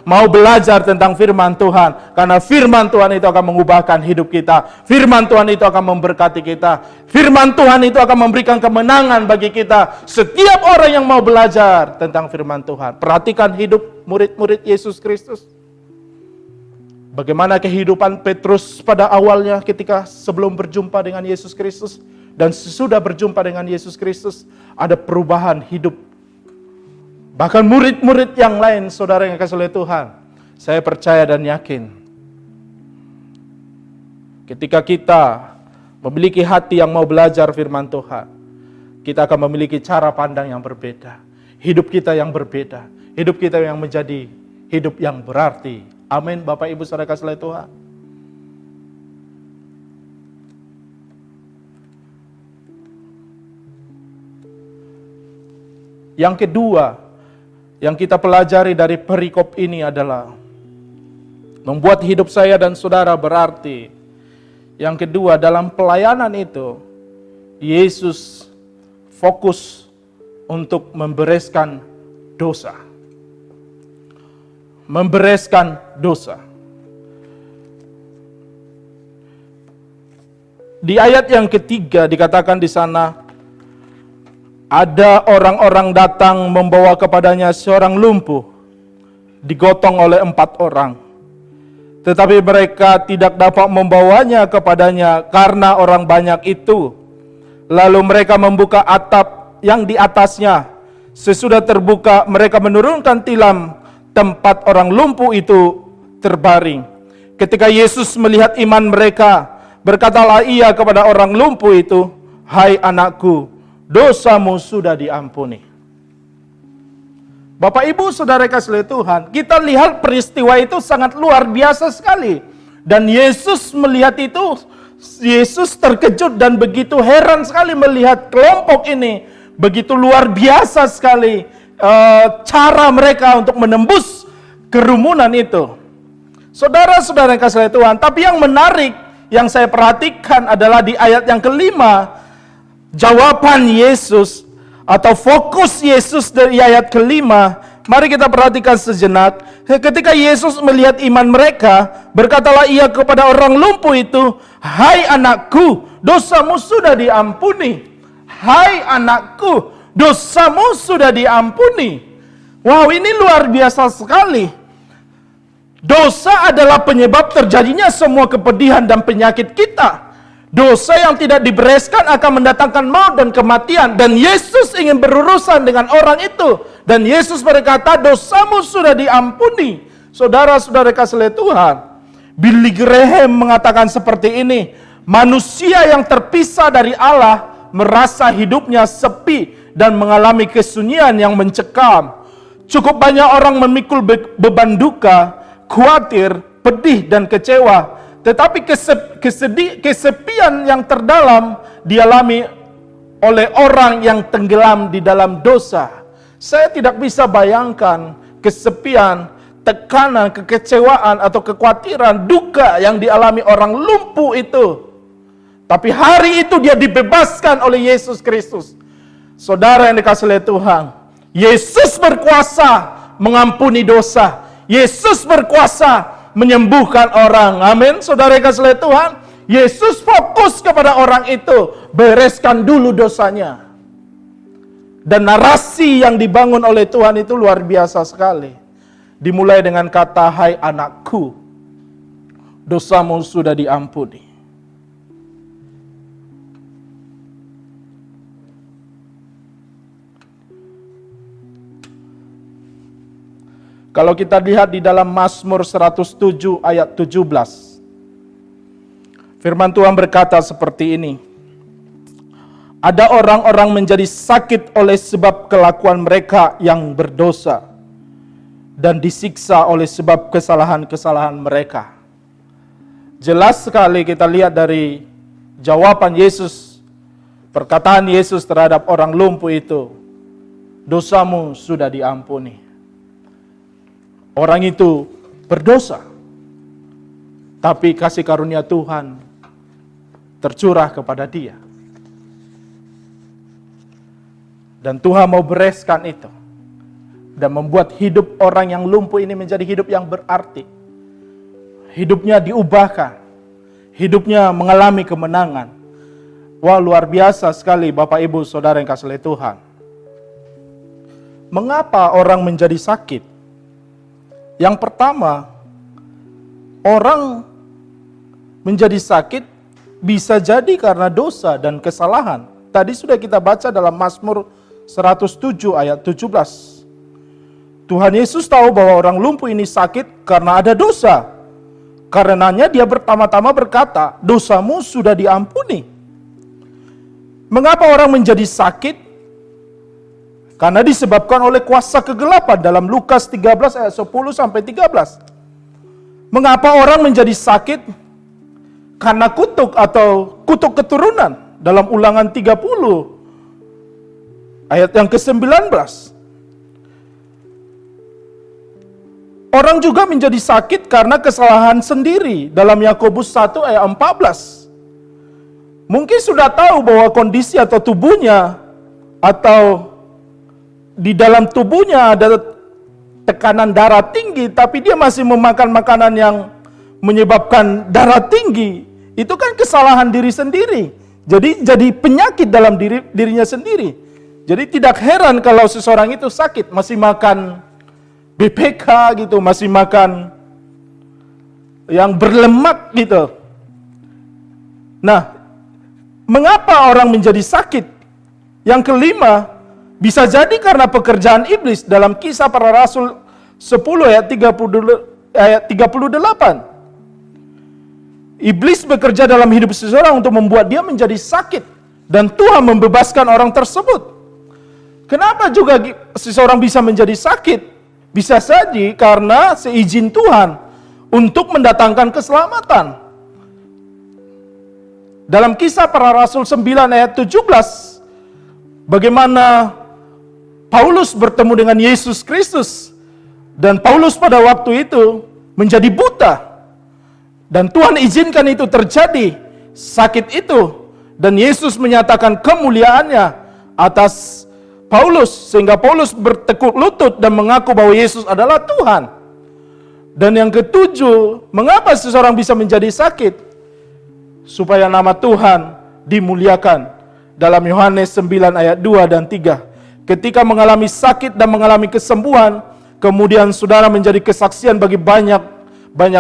mau belajar tentang firman Tuhan. Karena firman Tuhan itu akan mengubahkan hidup kita. Firman Tuhan itu akan memberkati kita. Firman Tuhan itu akan memberikan kemenangan bagi kita. Setiap orang yang mau belajar tentang firman Tuhan. Perhatikan hidup murid-murid Yesus Kristus. Bagaimana kehidupan Petrus pada awalnya ketika sebelum berjumpa dengan Yesus Kristus. Dan sesudah berjumpa dengan Yesus Kristus, ada perubahan hidup. Bahkan murid-murid yang lain, saudara yang kasih oleh Tuhan, saya percaya dan yakin, ketika kita memiliki hati yang mau belajar firman Tuhan, kita akan memiliki cara pandang yang berbeda. Hidup kita yang berbeda. Hidup kita yang menjadi hidup yang berarti. Amin, Bapak Ibu saudara kasih oleh Tuhan. Yang kedua, yang kita pelajari dari perikop ini adalah membuat hidup saya dan saudara berarti. Yang kedua, dalam pelayanan itu, Yesus fokus untuk membereskan dosa. Membereskan dosa. Di ayat yang ketiga dikatakan di sana, ada orang-orang datang membawa kepadanya seorang lumpuh, digotong oleh 4 orang. Tetapi mereka tidak dapat membawanya kepadanya karena orang banyak itu. Lalu mereka membuka atap yang di atasnya. Sesudah terbuka, mereka menurunkan tilam tempat orang lumpuh itu terbaring. Ketika Yesus melihat iman mereka, berkatalah ia kepada orang lumpuh itu, "Hai anakku, dosamu sudah diampuni." Bapak Ibu saudara kasih Tuhan, kita lihat peristiwa itu sangat luar biasa sekali. Dan Yesus melihat itu, Yesus terkejut dan begitu heran sekali melihat kelompok ini. Begitu luar biasa sekali cara mereka untuk menembus kerumunan itu. Saudara-saudara kasih Tuhan, tapi yang menarik yang saya perhatikan adalah di ayat yang kelima, jawaban Yesus atau fokus Yesus dari ayat kelima. Mari kita perhatikan sejenak. Ketika Yesus melihat iman mereka, berkatalah ia kepada orang lumpuh itu, "Hai anakku, dosamu sudah diampuni." Hai anakku, dosamu sudah diampuni. Wow, ini luar biasa sekali. Dosa adalah penyebab terjadinya semua kepedihan dan penyakit kita. Dosa yang tidak dibereskan akan mendatangkan maut dan kematian. Dan Yesus ingin berurusan dengan orang itu. Dan Yesus berkata, dosamu sudah diampuni. Saudara-saudara kasih Tuhan, Billy Graham mengatakan seperti ini. Manusia yang terpisah dari Allah merasa hidupnya sepi dan mengalami kesunyian yang mencekam. Cukup banyak orang memikul beban duka, khawatir, pedih, dan kecewa. Tetapi kesepian yang terdalam dialami oleh orang yang tenggelam di dalam dosa. Saya tidak bisa bayangkan kesepian, tekanan, kekecewaan, atau kekhawatiran, duka yang dialami orang lumpuh itu. Tapi hari itu dia dibebaskan oleh Yesus Kristus. Saudara yang dikasihi oleh Tuhan, Yesus berkuasa mengampuni dosa. Yesus berkuasa menyembuhkan orang. Amin. Saudara yang kasih Tuhan, Yesus fokus kepada orang itu. Bereskan dulu dosanya. Dan narasi yang dibangun oleh Tuhan itu luar biasa sekali. Dimulai dengan kata, "Hai anakku, dosamu sudah diampuni." Kalau kita lihat di dalam Mazmur 107 ayat 17. Firman Tuhan berkata seperti ini. Ada orang-orang menjadi sakit oleh sebab kelakuan mereka yang berdosa, dan disiksa oleh sebab kesalahan-kesalahan mereka. Jelas sekali kita lihat dari jawaban Yesus, perkataan Yesus terhadap orang lumpuh itu, dosamu sudah diampuni. Orang itu berdosa, tapi kasih karunia Tuhan tercurah kepada dia. Dan Tuhan mau bereskan itu. Dan membuat hidup orang yang lumpuh ini menjadi hidup yang berarti. Hidupnya diubahkan. Hidupnya mengalami kemenangan. Wah, luar biasa sekali Bapak Ibu Saudara yang kasih oleh Tuhan. Mengapa orang menjadi sakit? Yang pertama, orang menjadi sakit bisa jadi karena dosa dan kesalahan. Tadi sudah kita baca dalam Mazmur 107 ayat 17. Tuhan Yesus tahu bahwa orang lumpuh ini sakit karena ada dosa. Karenanya dia pertama-tama berkata, dosamu sudah diampuni. Mengapa orang menjadi sakit? Karena disebabkan oleh kuasa kegelapan dalam Lukas 13 ayat 10 sampai 13. Mengapa orang menjadi sakit? Karena kutuk atau kutuk keturunan dalam Ulangan 30 ayat yang ke-19. Orang juga menjadi sakit karena kesalahan sendiri dalam Yakobus 1 ayat 14. Mungkin sudah tahu bahwa kondisi atau tubuhnya atau di dalam tubuhnya ada tekanan darah tinggi, tapi dia masih memakan makanan yang menyebabkan darah tinggi. Itu kan kesalahan diri sendiri. Jadi penyakit dalam dirinya sendiri. Jadi tidak heran kalau seseorang itu sakit, masih makan BPK gitu, masih makan yang berlemak gitu. Nah, mengapa orang menjadi sakit? Yang kelima, bisa jadi karena pekerjaan iblis dalam Kisah Para Rasul 10 ayat 38. Iblis bekerja dalam hidup seseorang untuk membuat dia menjadi sakit. Dan Tuhan membebaskan orang tersebut. Kenapa juga seseorang bisa menjadi sakit? Bisa saja karena seizin Tuhan untuk mendatangkan keselamatan. Dalam Kisah Para Rasul 9 ayat 17, bagaimana Paulus bertemu dengan Yesus Kristus. Dan Paulus pada waktu itu menjadi buta. Dan Tuhan izinkan itu terjadi, sakit itu. Dan Yesus menyatakan kemuliaannya atas Paulus. Sehingga Paulus bertekuk lutut dan mengaku bahwa Yesus adalah Tuhan. Dan yang ketujuh, mengapa seseorang bisa menjadi sakit? Supaya nama Tuhan dimuliakan. Dalam Yohanes 9 ayat 2 dan 3. Ketika mengalami sakit dan mengalami kesembuhan, kemudian saudara menjadi kesaksian bagi banyak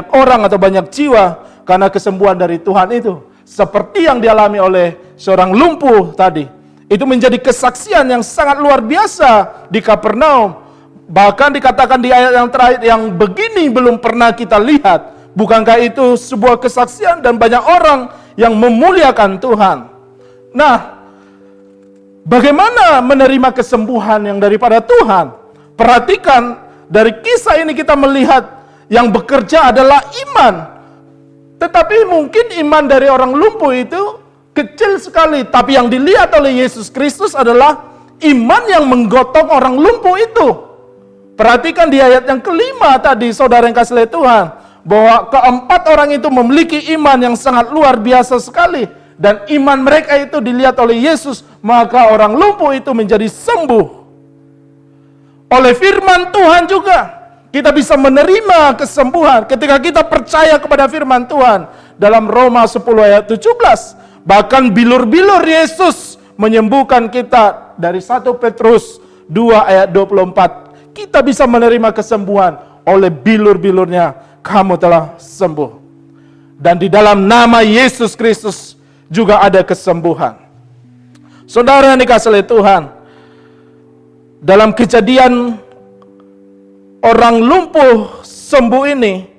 orang atau banyak jiwa karena kesembuhan dari Tuhan itu. Seperti yang dialami oleh seorang lumpuh tadi. Itu menjadi kesaksian yang sangat luar biasa di Kapernaum. Bahkan dikatakan di ayat yang terakhir, yang begini belum pernah kita lihat. Bukankah itu sebuah kesaksian dan banyak orang yang memuliakan Tuhan. Nah, bagaimana menerima kesembuhan yang daripada Tuhan? Perhatikan, dari kisah ini kita melihat yang bekerja adalah iman. Tetapi mungkin iman dari orang lumpuh itu kecil sekali. Tapi yang dilihat oleh Yesus Kristus adalah iman yang menggotong orang lumpuh itu. Perhatikan di ayat yang kelima tadi, saudara yang kasih oleh Tuhan. Bahwa keempat orang itu memiliki iman yang sangat luar biasa sekali. Dan iman mereka itu dilihat oleh Yesus, maka orang lumpuh itu menjadi sembuh. Oleh firman Tuhan juga, kita bisa menerima kesembuhan ketika kita percaya kepada firman Tuhan. Dalam Roma 10 ayat 17, bahkan bilur-bilur Yesus menyembuhkan kita. Dari 1 Petrus 2 ayat 24, kita bisa menerima kesembuhan oleh bilur-bilurnya. Kamu telah sembuh. Dan di dalam nama Yesus Kristus juga ada kesembuhan. Saudara yang dikasihi oleh Tuhan, dalam Kejadian orang lumpuh sembuh ini,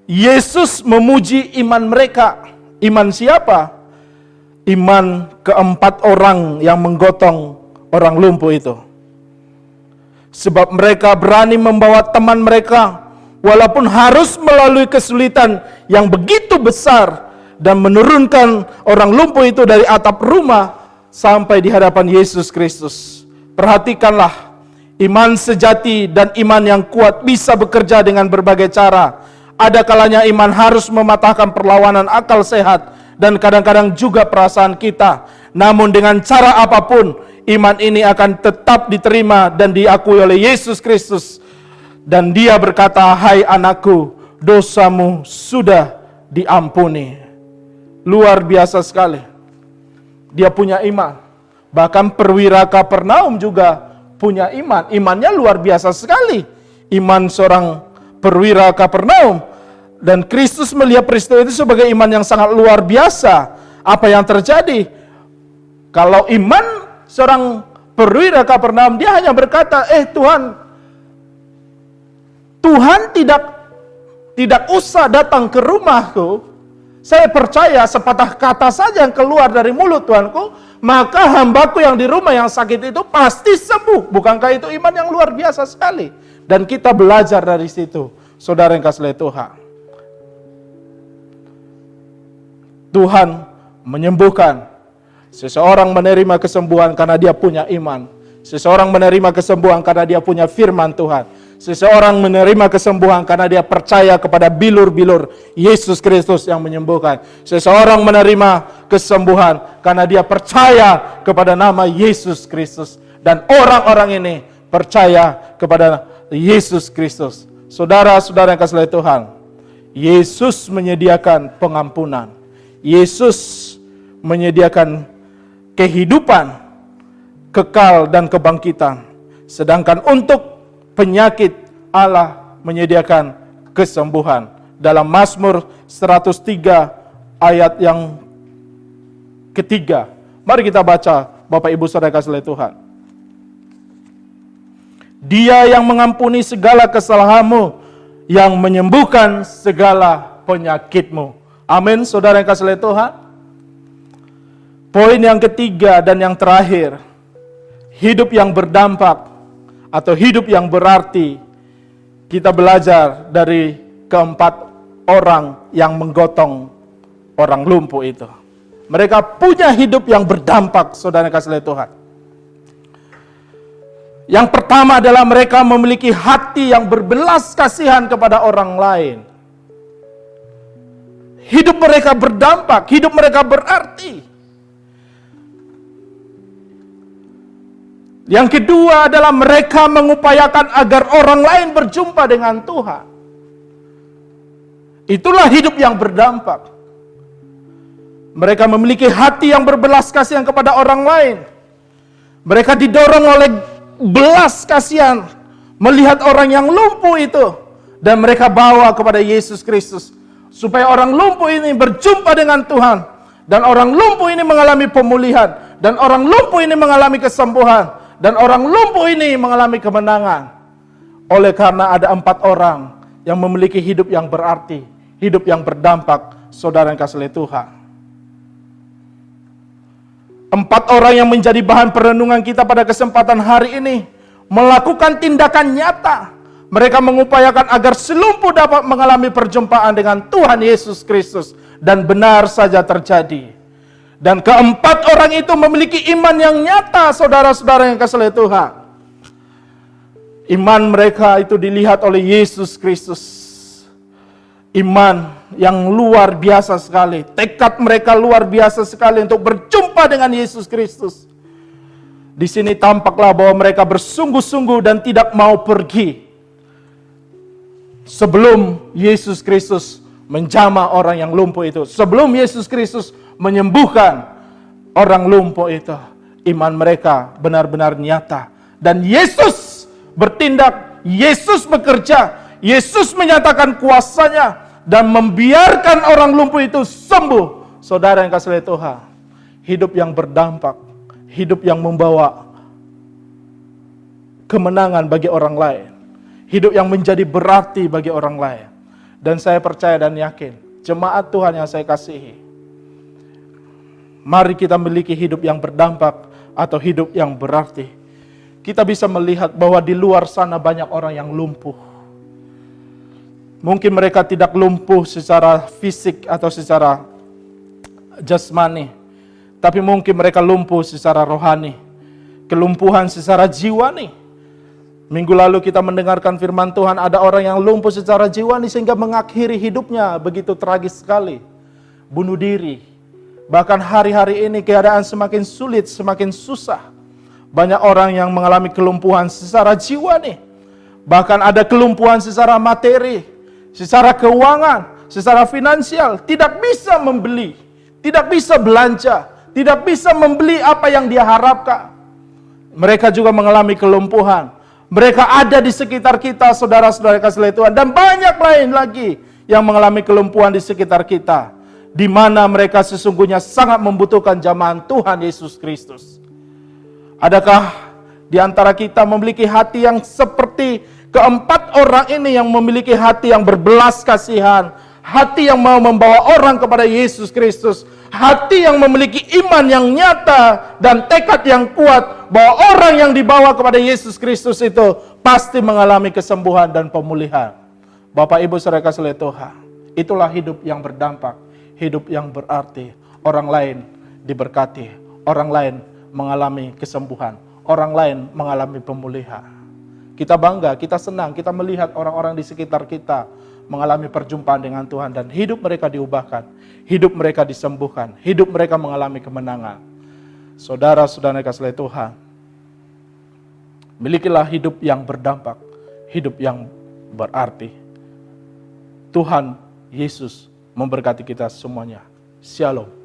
Yesus memuji iman mereka. Iman siapa? Iman keempat orang yang menggotong orang lumpuh itu. Sebab mereka berani membawa teman mereka, walaupun harus melalui kesulitan yang begitu besar, dan menurunkan orang lumpuh itu dari atap rumah sampai di hadapan Yesus Kristus. Perhatikanlah, iman sejati dan iman yang kuat bisa bekerja dengan berbagai cara. Ada kalanya iman harus mematahkan perlawanan akal sehat dan kadang-kadang juga perasaan kita. Namun dengan cara apapun, iman ini akan tetap diterima dan diakui oleh Yesus Kristus. Dan dia berkata, "Hai anakku, dosamu sudah diampuni." Luar biasa sekali. Dia punya iman. Bahkan perwira Kapernaum juga punya iman. Imannya luar biasa sekali. Iman seorang perwira Kapernaum. Dan Kristus melihat peristiwa itu sebagai iman yang sangat luar biasa. Apa yang terjadi? Kalau iman seorang perwira Kapernaum, dia hanya berkata, Tuhan tidak usah datang ke rumahku. Saya percaya sepatah kata saja yang keluar dari mulut Tuanku, maka hambaku yang di rumah yang sakit itu pasti sembuh. Bukankah itu iman yang luar biasa sekali? Dan kita belajar dari situ, saudara yang kasih oleh Tuhan. Tuhan menyembuhkan. Seseorang menerima kesembuhan karena dia punya iman. Seseorang menerima kesembuhan karena dia punya firman Tuhan. Seseorang menerima kesembuhan karena dia percaya kepada bilur-bilur Yesus Kristus yang menyembuhkan. Seseorang menerima kesembuhan karena dia percaya kepada nama Yesus Kristus. Dan orang-orang ini percaya kepada Yesus Kristus. Saudara-saudara yang kasih oleh Tuhan, Yesus menyediakan pengampunan. Yesus menyediakan kehidupan kekal dan kebangkitan. Sedangkan untuk penyakit, Allah menyediakan kesembuhan. Dalam Mazmur 103 ayat yang ketiga. Mari kita baca, Bapak Ibu Saudara kasih oleh Tuhan. Dia yang mengampuni segala kesalahanmu, yang menyembuhkan segala penyakitmu. Amin, saudara yang kasih oleh Tuhan. Poin yang ketiga dan yang terakhir, hidup yang berdampak atau hidup yang berarti, kita belajar dari keempat orang yang menggotong orang lumpuh itu. Mereka punya hidup yang berdampak, saudara yang kasih oleh Tuhan. Yang pertama adalah mereka memiliki hati yang berbelas kasihan kepada orang lain. Hidup mereka berdampak, hidup mereka berarti. Yang kedua adalah mereka mengupayakan agar orang lain berjumpa dengan Tuhan. Itulah hidup yang berdampak. Mereka memiliki hati yang berbelas kasihan kepada orang lain. Mereka didorong oleh belas kasihan melihat orang yang lumpuh itu. Dan mereka bawa kepada Yesus Kristus. Supaya orang lumpuh ini berjumpa dengan Tuhan. Dan orang lumpuh ini mengalami pemulihan. Dan orang lumpuh ini mengalami kesembuhan. Dan orang lumpuh ini mengalami kemenangan. Oleh karena ada 4 orang yang memiliki hidup yang berarti. Hidup yang berdampak, saudara yang kasih oleh Tuhan. 4 orang yang menjadi bahan perenungan kita pada kesempatan hari ini. Melakukan tindakan nyata. Mereka mengupayakan agar si lumpuh dapat mengalami perjumpaan dengan Tuhan Yesus Kristus. Dan benar saja terjadi. Dan keempat orang itu memiliki iman yang nyata, saudara-saudara yang kasih oleh Tuhan. Iman mereka itu dilihat oleh Yesus Kristus. Iman yang luar biasa sekali. Tekad mereka luar biasa sekali untuk berjumpa dengan Yesus Kristus. Di sini tampaklah bahwa mereka bersungguh-sungguh dan tidak mau pergi sebelum Yesus Kristus menjamah orang yang lumpuh itu. Sebelum Yesus Kristus menyembuhkan orang lumpuh itu. Iman mereka benar-benar nyata. Dan Yesus bertindak, Yesus bekerja, Yesus menyatakan kuasanya dan membiarkan orang lumpuh itu sembuh. Saudara yang kasih oleh Tuhan, hidup yang berdampak, hidup yang membawa kemenangan bagi orang lain. hidup yang menjadi berarti bagi orang lain. Dan saya percaya dan yakin, jemaat Tuhan yang saya kasihi, mari kita miliki hidup yang berdampak atau hidup yang berarti. Kita bisa melihat bahwa di luar sana banyak orang yang lumpuh. Mungkin mereka tidak lumpuh secara fisik atau secara jasmani, tapi mungkin mereka lumpuh secara rohani, kelumpuhan secara jiwani. Minggu lalu kita mendengarkan firman Tuhan, ada orang yang lumpuh secara jiwani sehingga mengakhiri hidupnya begitu tragis sekali, bunuh diri. Bahkan hari-hari ini keadaan semakin sulit, semakin susah. Banyak orang yang mengalami kelumpuhan secara jiwani. Bahkan ada kelumpuhan secara materi, secara keuangan, secara finansial. Tidak bisa membeli, tidak bisa belanja, tidak bisa membeli apa yang dia harapkan. Mereka juga mengalami kelumpuhan. Mereka ada di sekitar kita, saudara-saudara kasih Tuhan. Dan banyak lain lagi yang mengalami kelumpuhan di sekitar kita, di mana mereka sesungguhnya sangat membutuhkan jamahan Tuhan Yesus Kristus. Adakah di antara kita memiliki hati yang seperti keempat orang ini yang memiliki hati yang berbelas kasihan, hati yang mau membawa orang kepada Yesus Kristus, hati yang memiliki iman yang nyata dan tekad yang kuat bahwa orang yang dibawa kepada Yesus Kristus itu pasti mengalami kesembuhan dan pemulihan. Bapak Ibu saudara kasih Tuhan, itulah hidup yang berdampak, hidup yang berarti. Orang lain diberkati, orang lain mengalami kesembuhan, orang lain mengalami pemulihan. Kita bangga, kita senang, kita melihat orang-orang di sekitar kita mengalami perjumpaan dengan Tuhan dan hidup mereka diubahkan, hidup mereka disembuhkan, hidup mereka mengalami kemenangan. Saudara-saudara kasih Tuhan, milikilah hidup yang berdampak, hidup yang berarti. Tuhan Yesus memberkati kita semuanya. Shalom.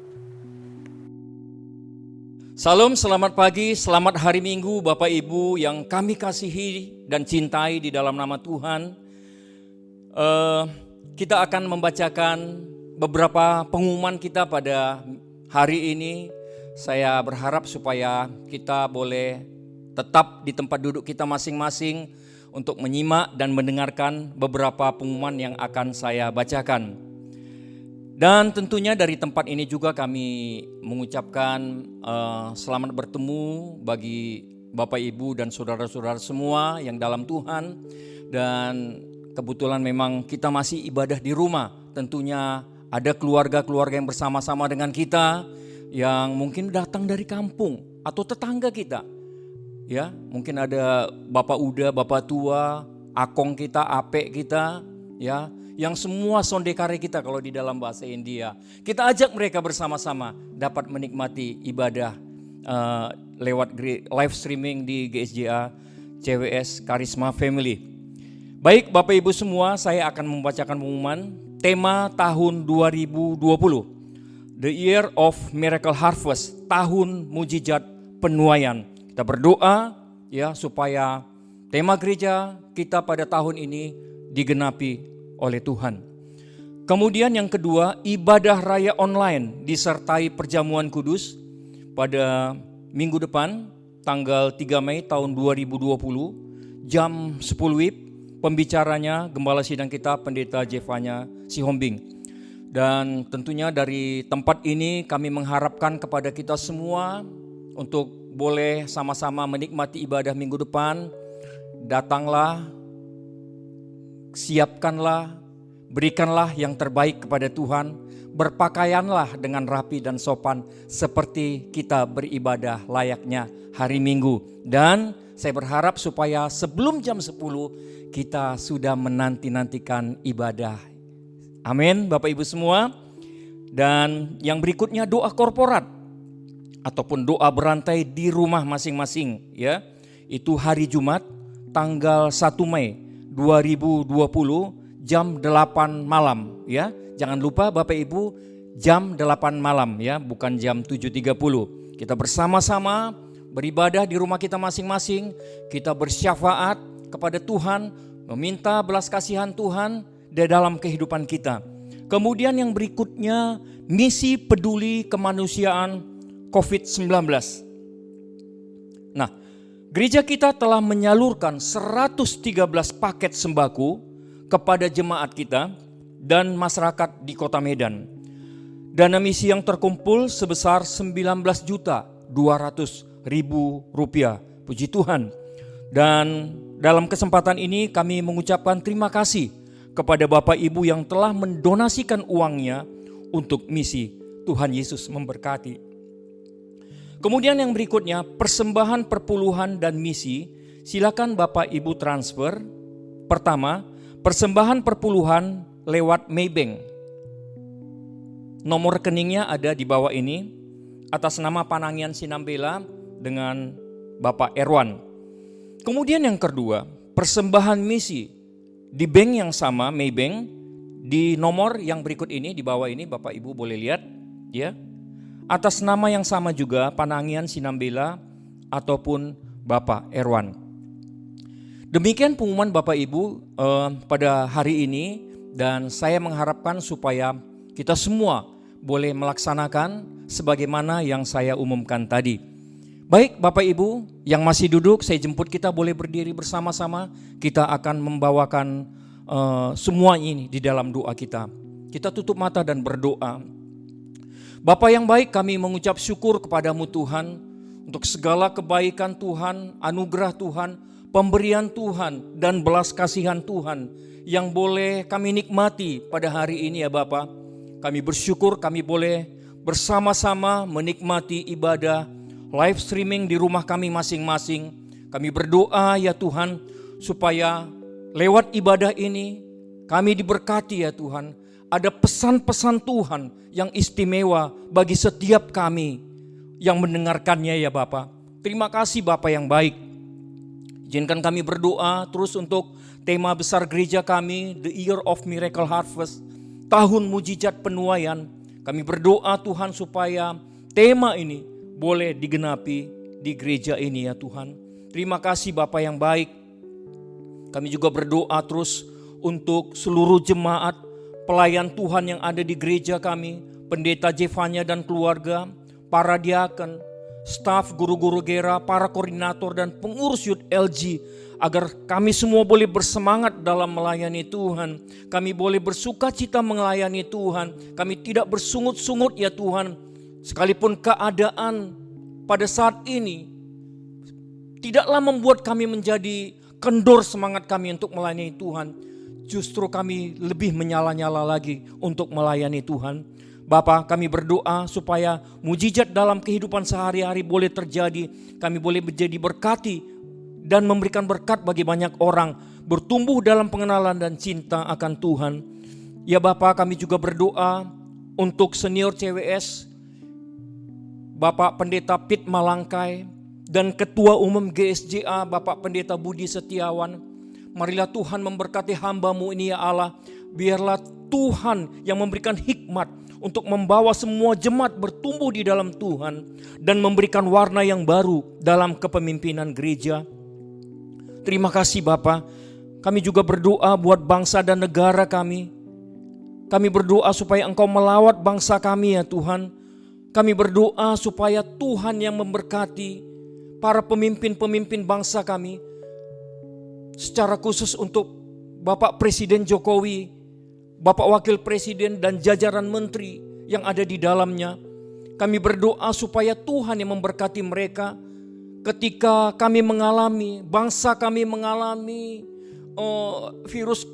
Salam, selamat pagi, selamat hari Minggu Bapak Ibu yang kami kasihi dan cintai di dalam nama Tuhan. Kita akan membacakan beberapa pengumuman kita pada hari ini. Saya berharap supaya kita boleh tetap di tempat duduk kita masing-masing untuk menyimak dan mendengarkan beberapa pengumuman yang akan saya bacakan. Dan tentunya dari tempat ini juga kami mengucapkan selamat bertemu bagi Bapak Ibu dan saudara-saudara semua yang dalam Tuhan. Dan kebetulan memang kita masih ibadah di rumah. Tentunya ada keluarga-keluarga yang bersama-sama dengan kita yang mungkin datang dari kampung atau tetangga kita. Ya, mungkin ada Bapak Uda, Bapak Tua, Akong kita, Apek kita, ya, yang semua sondekare kita kalau di dalam bahasa India. Kita ajak mereka bersama-sama dapat menikmati ibadah lewat live streaming di GSJA CWS Karisma Family. Baik Bapak Ibu semua, saya akan membacakan pengumuman tema tahun 2020. The Year of Miracle Harvest, tahun mujizat penuaian. Kita berdoa ya supaya tema gereja kita pada tahun ini digenapi oleh Tuhan. Kemudian yang kedua, ibadah raya online disertai perjamuan kudus pada minggu depan tanggal 3 Mei tahun 2020 jam 10 WIB. Pembicaranya Gembala Sidang kita Pendeta Jevanya Sihombing. Dan tentunya dari tempat ini kami mengharapkan kepada kita semua untuk boleh sama-sama menikmati ibadah minggu depan. Datanglah, siapkanlah, berikanlah yang terbaik kepada Tuhan. Berpakaianlah dengan rapi dan sopan seperti kita beribadah layaknya hari Minggu. Dan saya berharap supaya sebelum jam 10 kita sudah menanti-nantikan ibadah. Amin Bapak Ibu semua. Dan yang berikutnya doa korporat ataupun doa berantai di rumah masing-masing ya. Itu hari Jumat tanggal 1 Mei 2020 jam 8 malam ya. Jangan lupa Bapak Ibu jam 8 malam ya, bukan jam 7.30. Kita bersama-sama beribadah di rumah kita masing-masing. Kita bersyafaat kepada Tuhan, meminta belas kasihan Tuhan di dalam kehidupan kita. Kemudian yang berikutnya misi peduli kemanusiaan COVID-19. Nah, Gereja kita telah menyalurkan 113 paket sembako kepada jemaat kita dan masyarakat di Kota Medan. Dana misi yang terkumpul sebesar 19.200.000 rupiah. Puji Tuhan. Dan dalam kesempatan ini kami mengucapkan terima kasih kepada Bapak Ibu yang telah mendonasikan uangnya untuk misi. Tuhan Yesus memberkati. Kemudian yang berikutnya, persembahan perpuluhan dan misi. Silakan Bapak Ibu transfer. Pertama, persembahan perpuluhan lewat Maybank. Nomor rekeningnya ada di bawah ini atas nama Panangian Sinambela dengan Bapak Erwan. Kemudian yang kedua, persembahan misi di bank yang sama, Maybank, di nomor yang berikut ini, di bawah ini Bapak Ibu boleh lihat ya. Atas nama yang sama juga, Panangian Sinambela ataupun Bapak Erwan. Demikian pengumuman Bapak Ibu pada hari ini, dan saya mengharapkan supaya kita semua boleh melaksanakan sebagaimana yang saya umumkan tadi. Baik Bapak Ibu yang masih duduk, saya jemput kita boleh berdiri bersama-sama. Kita akan membawakan semua ini di dalam doa kita. Kita tutup mata dan berdoa. Bapa yang baik, kami mengucap syukur kepadamu Tuhan untuk segala kebaikan Tuhan, anugerah Tuhan, pemberian Tuhan dan belas kasihan Tuhan yang boleh kami nikmati pada hari ini ya Bapa. Kami bersyukur kami boleh bersama-sama menikmati ibadah live streaming di rumah kami masing-masing. Kami berdoa ya Tuhan supaya lewat ibadah ini kami diberkati ya Tuhan. Ada pesan-pesan Tuhan yang istimewa bagi setiap kami yang mendengarkannya ya Bapa. Terima kasih Bapa yang baik. Izinkan kami berdoa terus untuk tema besar gereja kami, The Year of Miracle Harvest, tahun mujizat penuaian. Kami berdoa Tuhan supaya tema ini boleh digenapi di gereja ini ya Tuhan. Terima kasih Bapa yang baik. Kami juga berdoa terus untuk seluruh jemaat, pelayan Tuhan yang ada di gereja kami, Pendeta Jevanya dan keluarga, para diaken, staf, guru-guru gera, para koordinator dan pengurus Youth LG, agar kami semua boleh bersemangat dalam melayani Tuhan. Kami boleh bersuka cita melayani Tuhan. Kami tidak bersungut-sungut ya Tuhan. Sekalipun keadaan pada saat ini tidaklah membuat kami menjadi kendor semangat kami untuk melayani Tuhan. Justru kami lebih menyala-nyala lagi untuk melayani Tuhan. Bapa, kami berdoa supaya mujizat dalam kehidupan sehari-hari boleh terjadi. Kami boleh menjadi berkati dan memberikan berkat bagi banyak orang, bertumbuh dalam pengenalan dan cinta akan Tuhan. Ya Bapa, kami juga berdoa untuk senior CWS, Bapak Pendeta Pit Malangkai, dan Ketua Umum GSJA Bapak Pendeta Budi Setiawan. Marilah Tuhan memberkati hamba-Mu ini ya Allah. Biarlah Tuhan yang memberikan hikmat untuk membawa semua jemaat bertumbuh di dalam Tuhan dan memberikan warna yang baru dalam kepemimpinan gereja. Terima kasih Bapa. Kami juga berdoa buat bangsa dan negara kami. Kami berdoa supaya Engkau melawat bangsa kami ya Tuhan. Kami berdoa supaya Tuhan yang memberkati para pemimpin-pemimpin bangsa kami. Secara khusus untuk Bapak Presiden Jokowi, Bapak Wakil Presiden dan jajaran menteri yang ada di dalamnya. Kami berdoa supaya Tuhan yang memberkati mereka ketika kami mengalami, bangsa kami mengalami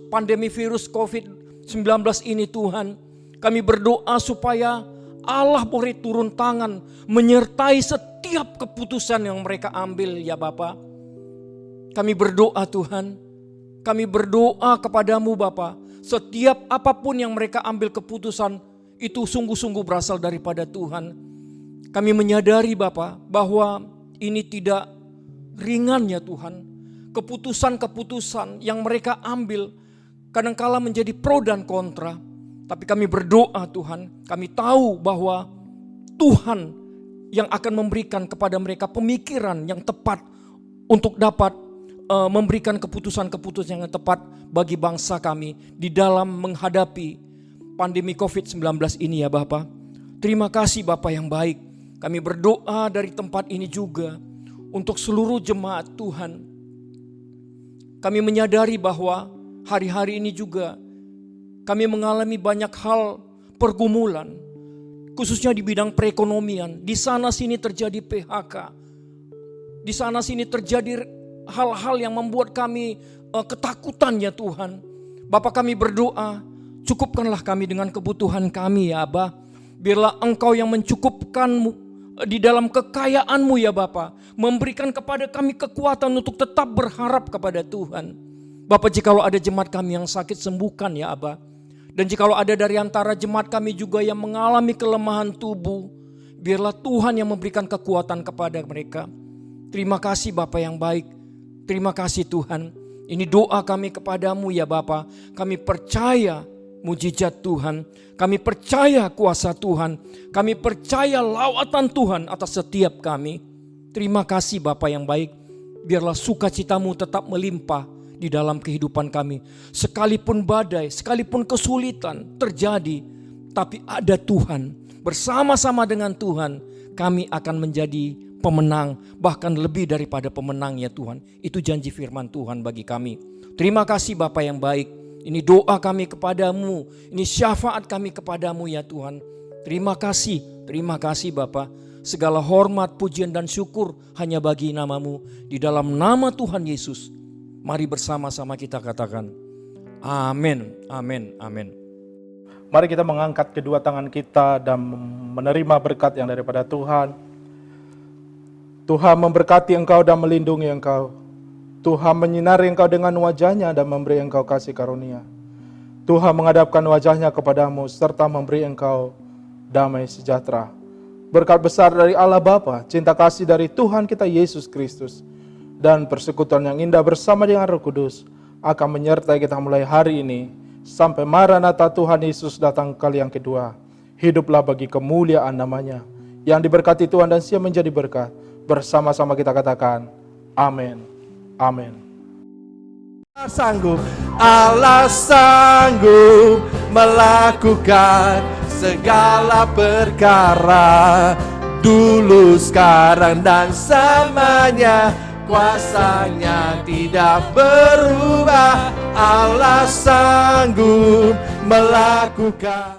pandemi virus COVID-19 ini Tuhan. Kami berdoa supaya Allah boleh turun tangan menyertai setiap keputusan yang mereka ambil ya Bapa. Kami berdoa Tuhan, kami berdoa kepadamu Bapa. Setiap apapun yang mereka ambil keputusan itu sungguh-sungguh berasal daripada Tuhan. Kami menyadari Bapa bahwa ini tidak ringan ya Tuhan. Keputusan-keputusan yang mereka ambil kadangkala menjadi pro dan kontra. Tapi kami berdoa Tuhan, kami tahu bahwa Tuhan yang akan memberikan kepada mereka pemikiran yang tepat untuk dapat memberikan keputusan-keputusan yang tepat bagi bangsa kami di dalam menghadapi pandemi COVID-19 ini ya Bapa. Terima kasih Bapa yang baik. Kami berdoa dari tempat ini juga untuk seluruh jemaat Tuhan. Kami menyadari bahwa hari-hari ini juga kami mengalami banyak hal pergumulan, khususnya di bidang perekonomian. Di sana sini terjadi PHK. Di sana sini terjadi hal-hal yang membuat kami ketakutan ya Tuhan. Bapa, kami berdoa, cukupkanlah kami dengan kebutuhan kami ya Abah. Biarlah Engkau yang mencukupkan di dalam kekayaan-Mu ya Bapa, memberikan kepada kami kekuatan untuk tetap berharap kepada Tuhan. Bapa, jikalau ada jemaat kami yang sakit, sembuhkan ya Abah. Dan jikalau ada dari antara jemaat kami juga yang mengalami kelemahan tubuh, biarlah Tuhan yang memberikan kekuatan kepada mereka. Terima kasih Bapa yang baik. Terima kasih Tuhan. Ini doa kami kepadamu ya Bapa. Kami percaya mujizat Tuhan. Kami percaya kuasa Tuhan. Kami percaya lawatan Tuhan atas setiap kami. Terima kasih Bapa yang baik. Biarlah sukacitamu tetap melimpah di dalam kehidupan kami. Sekalipun badai, sekalipun kesulitan terjadi, tapi ada Tuhan. Bersama-sama dengan Tuhan, kami akan menjadi pemenang, bahkan lebih daripada pemenang ya Tuhan. Itu janji firman Tuhan bagi kami. Terima kasih Bapa yang baik. Ini doa kami kepadamu, ini syafaat kami kepadamu ya Tuhan. Terima kasih Bapa. Segala hormat, pujian dan syukur hanya bagi namamu. Di dalam nama Tuhan Yesus, mari bersama-sama kita katakan, amin, amin, amin. Mari kita mengangkat kedua tangan kita dan menerima berkat yang daripada Tuhan. Tuhan memberkati engkau dan melindungi engkau. Tuhan menyinari engkau dengan wajahnya dan memberi engkau kasih karunia. Tuhan menghadapkan wajahnya kepadamu serta memberi engkau damai sejahtera. Berkat besar dari Allah Bapa, cinta kasih dari Tuhan kita Yesus Kristus, dan persekutuan yang indah bersama dengan Roh Kudus akan menyertai kita mulai hari ini sampai Maranatha Tuhan Yesus datang kali yang kedua. Hiduplah bagi kemuliaan namanya. Yang diberkati Tuhan dan siap menjadi berkat. Bersama-sama kita katakan, amin, amin. Allah sanggup melakukan segala perkara, dulu, sekarang, dan selamanya. Kuasanya tidak berubah. Allah sanggup melakukan